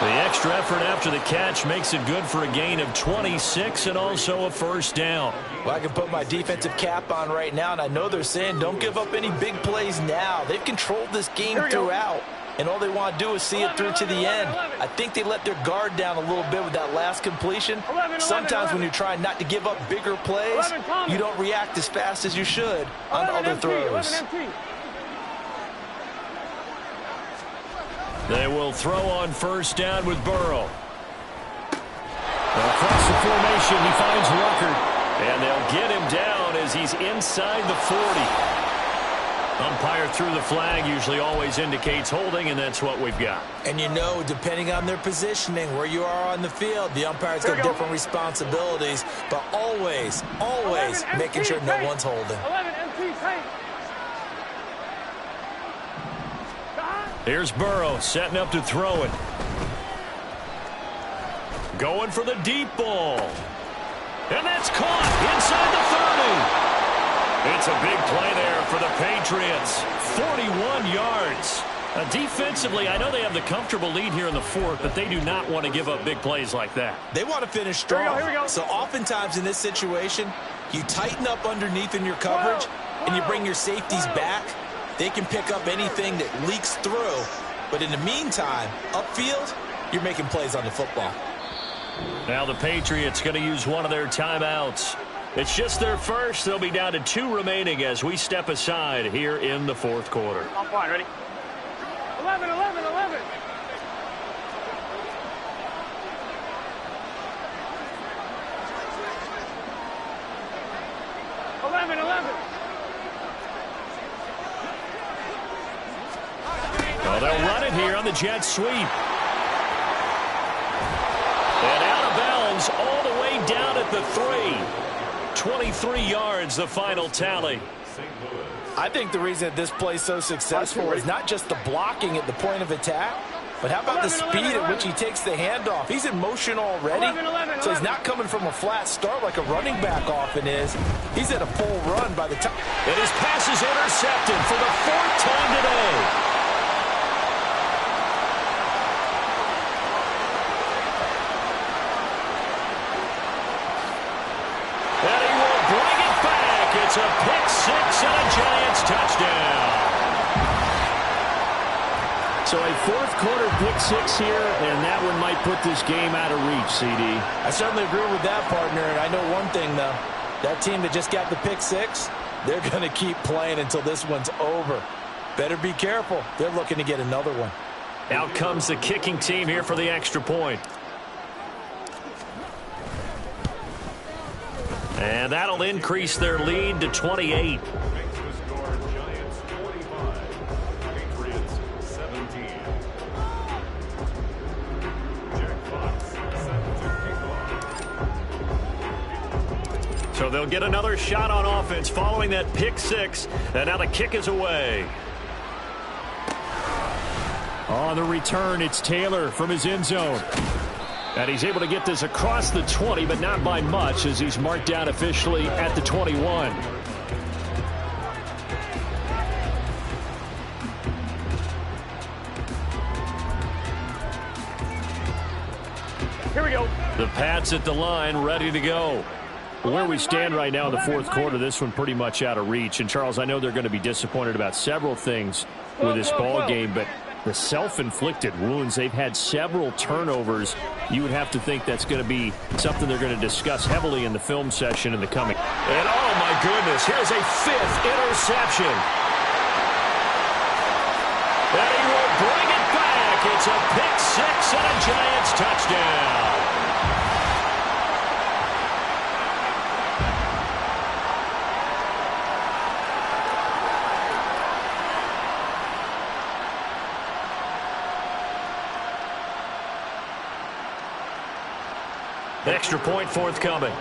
The extra effort after the catch makes it good for a gain of 26 and also a first down. Well, I can put my defensive cap on right now, and I know they're saying don't give up any big plays now. They've controlled this game throughout, and all they want to do is see it through to the end. I think they let their guard down a little bit with that last completion. Sometimes when you're trying not to give up bigger plays, you don't react as fast as you should on other throws. They will throw on first down with Burrow. Across the formation, he finds Ruckert, and they'll get him down as he's inside the 40. Umpire threw the flag, usually always indicates holding, and that's what we've got. And you know, depending on their positioning, where you are on the field, the umpire's got different responsibilities, but always making sure no one's holding. 11 MT tank. Here's Burrow setting up to throw it. Going for the deep ball. And that's caught inside the 30. It's a big play there for the Patriots. 41 yards. Defensively, I know they have the comfortable lead here in the fourth, but they do not want to give up big plays like that. They want to finish strong. Here we go. So oftentimes in this situation, you tighten up underneath in your coverage, and you bring your safeties back. They can pick up anything that leaks through. But in the meantime, upfield, you're making plays on the football. Now the Patriots going to use one of their timeouts. It's just their first. They'll be down to 2 remaining as we step aside here in the fourth quarter. I'm fine. Ready? 11, 11, 11. 11. Well, they'll run it here on the jet sweep. And out of bounds all the way down at the 3. 23 yards, the final tally. I think the reason that this play is so successful is not just the blocking at the point of attack, but how about the speed at which he takes the handoff? He's in motion already, so he's not coming from a flat start like a running back often is. He's at a full run by the time. And his pass is intercepted for the 4th time today. And he will bring it back. It's a pick 6 and a Giants touchdown. So a fourth quarter pick 6 here, and that one might put this game out of reach, CD. I certainly agree with that, partner, and I know one thing, though. That team that just got the pick 6, they're going to keep playing until this one's over. Better be careful. They're looking to get another one. Out comes the kicking team here for the extra point. And that'll increase their lead to 28. So they'll get another shot on offense following that pick 6. And now the kick is away. On the return, it's Taylor from his end zone. And he's able to get this across the 20, but not by much as he's marked down officially at the 21. Here we go. The Pats at the line, ready to go. Where we stand right now in the fourth quarter, this one pretty much out of reach. And, Charles, I know they're going to be disappointed about several things with this ball game, but the self-inflicted wounds, they've had several turnovers. You would have to think that's going to be something they're going to discuss heavily in the film session in the coming. And, oh, my goodness, here's a 5th interception. And he will bring it back. It's a pick 6 and a Giants touchdown. Extra point forthcoming.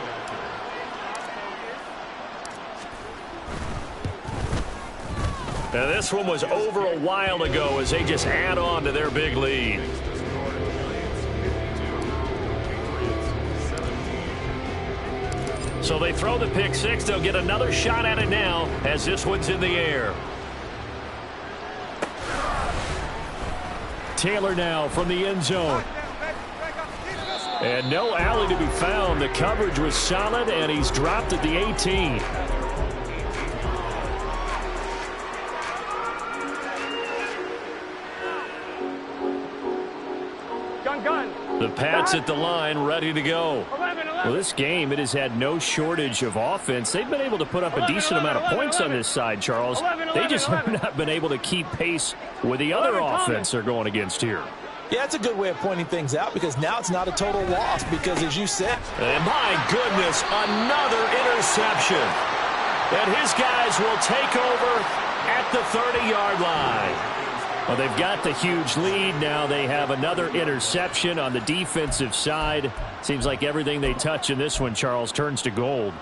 Now this one was over a while ago as they just add on to their big lead. So they throw the pick 6. They'll get another shot at it now as this one's in the air. Taylor now from the end zone. And no alley to be found. The coverage was solid, and he's dropped at the 18. Gun. The Pats at the line, ready to go. 11. Well, this game, it has had no shortage of offense. They've been able to put up a decent amount of points on this side, Charles. They just have not been able to keep pace with the other offense they're going against here. Yeah, it's a good way of pointing things out because now it's not a total loss because, as you said. And my goodness, another interception. And his guys will take over at the 30-yard line. Well, they've got the huge lead. Now they have another interception on the defensive side. Seems like everything they touch in this one, Charles, turns to gold.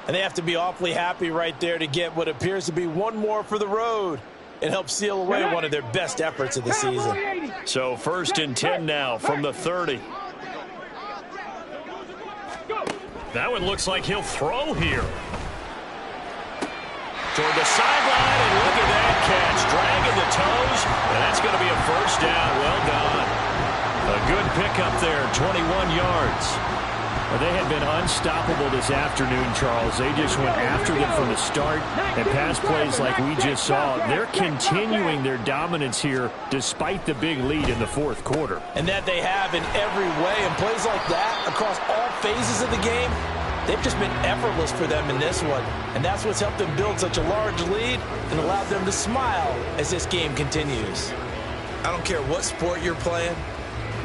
And they have to be awfully happy right there to get what appears to be one more for the road. It helps seal away one of their best efforts of the season. So 1st and 10 now from the 30. That one looks like he'll throw here. Toward the sideline, and look at that catch. Dragging the toes, and that's going to be a first down. Well done. A good pickup there, 21 yards. Well, they had been unstoppable this afternoon, Charles. They just went after them from the start, and pass plays like we just saw. They're continuing their dominance here despite the big lead in the fourth quarter. And that they have in every way. And plays like that across all phases of the game, they've just been effortless for them in this one. And that's what's helped them build such a large lead and allowed them to smile as this game continues. I don't care what sport you're playing.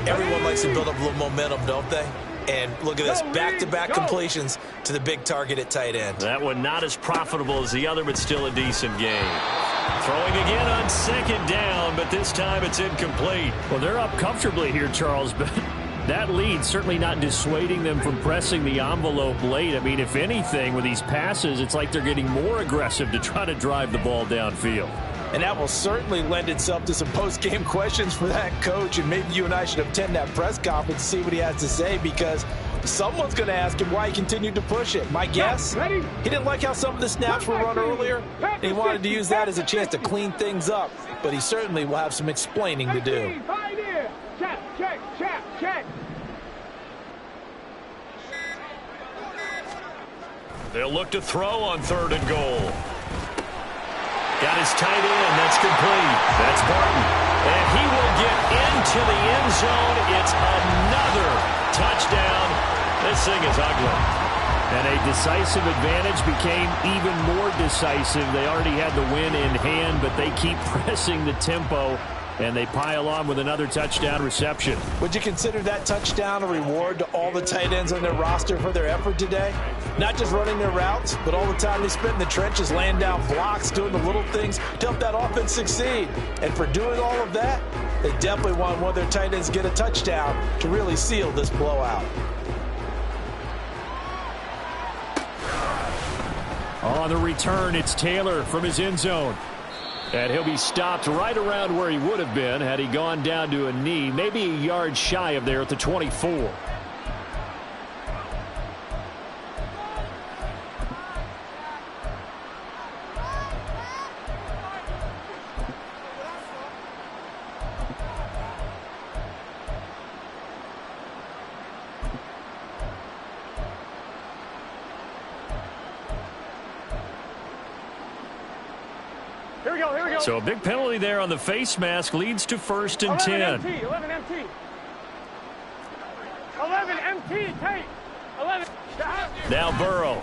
Everyone likes to build up a little momentum, don't they? And look at this, back-to-back completions to the big target at tight end. That one not as profitable as the other, but still a decent game. Throwing again on second down, but this time it's incomplete. Well, they're up comfortably here, Charles, but that lead certainly not dissuading them from pressing the envelope late. I mean, if anything, with these passes, it's like they're getting more aggressive to try to drive the ball downfield. And that will certainly lend itself to some post-game questions for that coach. And maybe you and I should attend that press conference to see what he has to say, because someone's going to ask him why he continued to push it. My guess, he didn't like how some of the snaps were run earlier, and he wanted to use that as a chance to clean things up. But he certainly will have some explaining to do. Check. They'll look to throw on 3rd and goal. Got his tight end. That's complete. That's Barton. And he will get into the end zone. It's another touchdown. This thing is ugly. And a decisive advantage became even more decisive. They already had the win in hand, but they keep pressing the tempo, and they pile on with another touchdown reception. Would you consider that touchdown a reward to all the tight ends on their roster for their effort today? Not just running their routes, but all the time they spent in the trenches, laying down blocks, doing the little things to help that offense succeed. And for doing all of that, they definitely want one of their tight ends to get a touchdown to really seal this blowout. On the return, it's Taylor from his end zone. And he'll be stopped right around where he would have been had he gone down to a knee, maybe a yard shy of there at the 24. Here we go. So a big penalty there on the face mask leads to 1st and 10. 11 MT. 11 MT, take. 11. Now Burrow.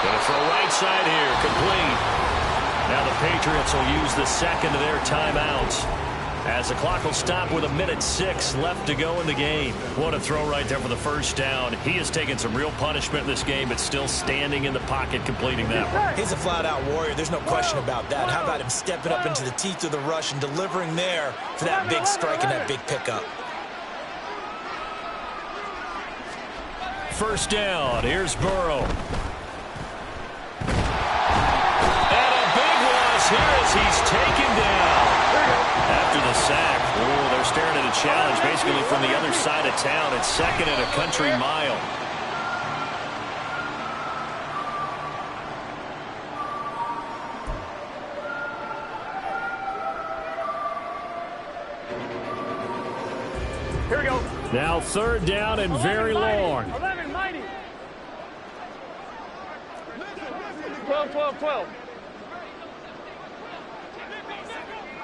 Going to throw right side here, complete. Now the Patriots will use the second of their timeouts, as the clock will stop with 1:06 left to go in the game. What a throw right there for the first down. He has taken some real punishment in this game, but still standing in the pocket, completing that one. He's a flat-out warrior. There's no question about that. How about him stepping up into the teeth of the rush and delivering there for that big strike and that big pickup? First down. Here's Burrow. And a big loss here as he's taken down. After the sack, they're staring at a challenge basically from the other side of town. It's 2nd and a country mile. Here we go. Now 3rd down and very long. 11 mighty. 12.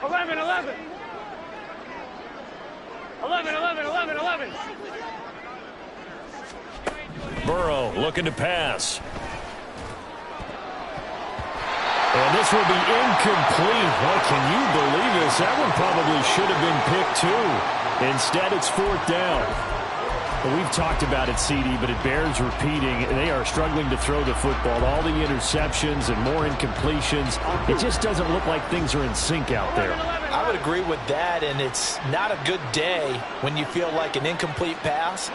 11. 11. Burrow looking to pass. And this will be incomplete. Oh, can you believe this? That one probably should have been picked too. Instead, it's 4th down. Well, we've talked about it, CD, but it bears repeating. They are struggling to throw the football. All the interceptions and more incompletions. It just doesn't look like things are in sync out there. I would agree with that, and it's not a good day when you feel like an incomplete pass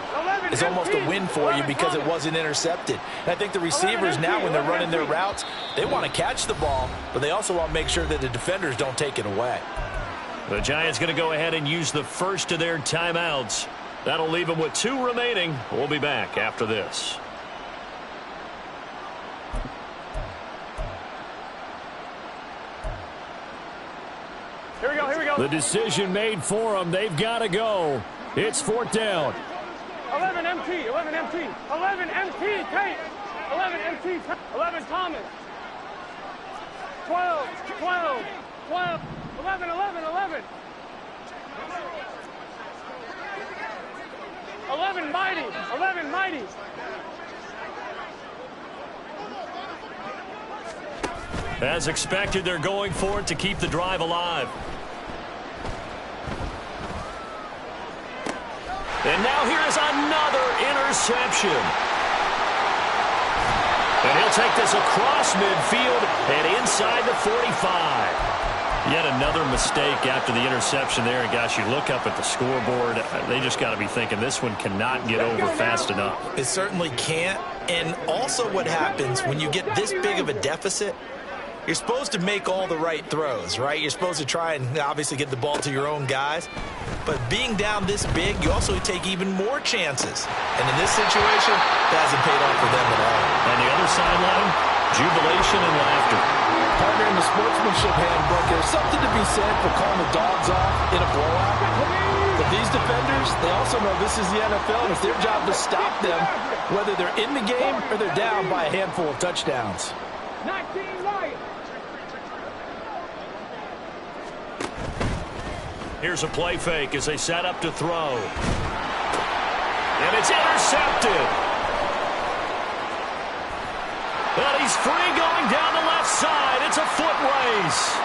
is almost a win for you because it wasn't intercepted. And I think the receivers now, when they're running their routes, they want to catch the ball, but they also want to make sure that the defenders don't take it away. The Giants going to go ahead and use the first of their timeouts. That'll leave them with 2 remaining. We'll be back after this. Here we go, here we go. The decision made for them. They've got to go. It's 4th down. 11 MT, 11 MT, 11 MT, Tate. 11 MT, 11 Thomas. 12, 12, 12, 11, 11, 11. 11 Mighty, 11 Mighty. As expected, they're going for it to keep the drive alive. And now here's another interception. And he'll take this across midfield and inside the 45. Yet another mistake after the interception there. And gosh, you look up at the scoreboard, they just got to be thinking this one cannot get over fast enough. It certainly can't. And also what happens when you get this big of a deficit, you're supposed to make all the right throws, right? You're supposed to try and obviously get the ball to your own guys. But being down this big, you also take even more chances. And in this situation, that hasn't paid off for them at all. On the other sideline, jubilation and laughter. Partner, in the sportsmanship handbook, there's something to be said for calling the dogs off in a blowout. But these defenders, they also know this is the NFL, and it's their job to stop them, whether they're in the game or they're down by a handful of touchdowns. 19 right. Here's a play fake as they set up to throw. And it's intercepted. But he's free going down the left side. It's a foot race.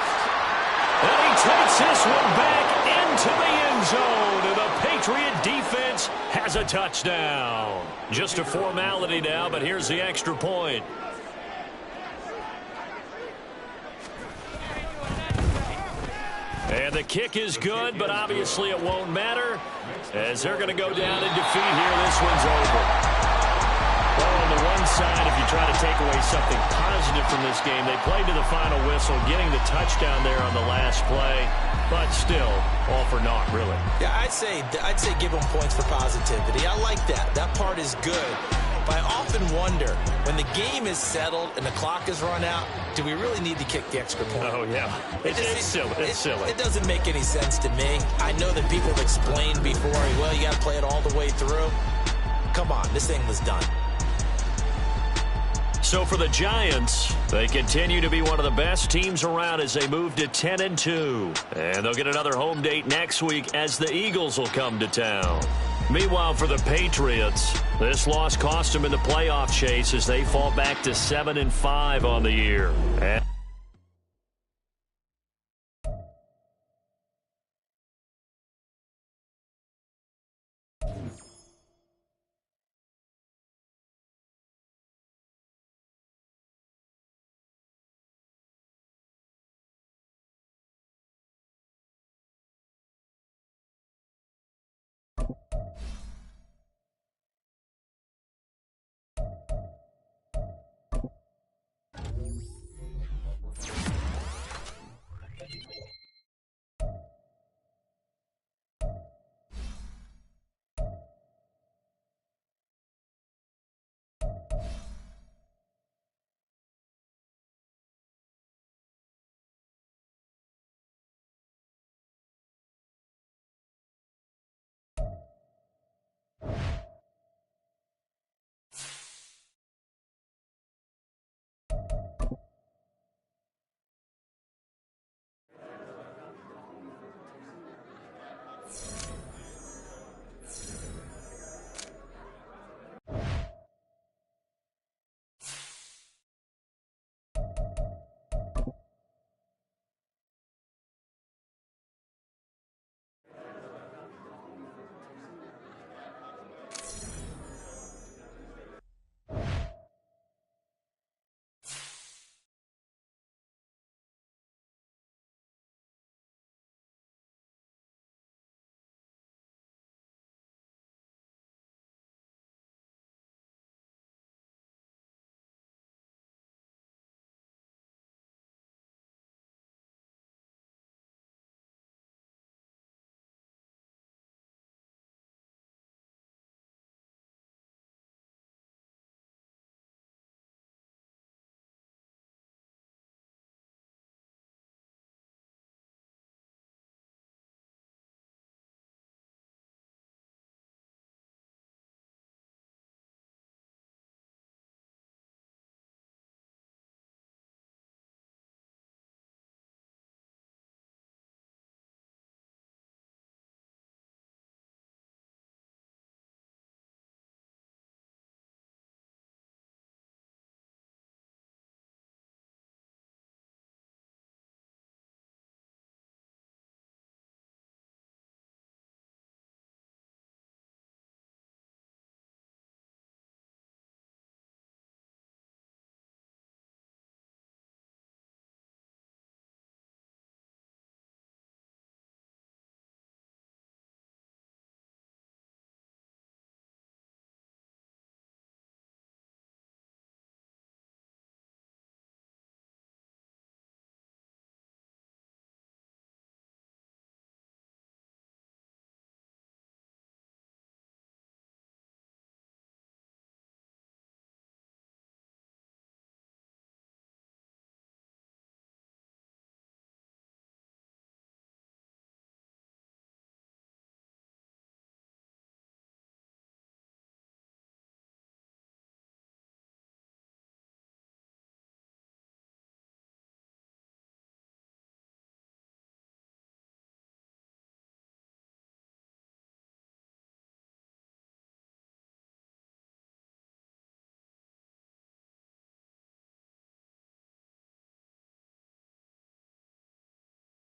And he takes this one back into the end zone. And the Patriot defense has a touchdown. Just a formality now, but here's the extra point. And the kick is good, but obviously it won't matter as they're going to go down in defeat here. This one's over. Well, on the one side, if you try to take away something positive from this game, they played to the final whistle, getting the touchdown there on the last play, but still, all for naught, really. Yeah, I'd say give them points for positivity. I like that. That part is good. But I often wonder, when the game is settled and the clock is run out, do we really need to kick the extra point? Oh, yeah. It's silly. It's silly. It doesn't make any sense to me. I know that people have explained before, well, you got to play it all the way through. Come on, this thing was done. So for the Giants, they continue to be one of the best teams around as they move to 10-2. And they'll get another home date next week as the Eagles will come to town. Meanwhile, for the Patriots, this loss cost them in the playoff chase as they fall back to 7-5 on the year.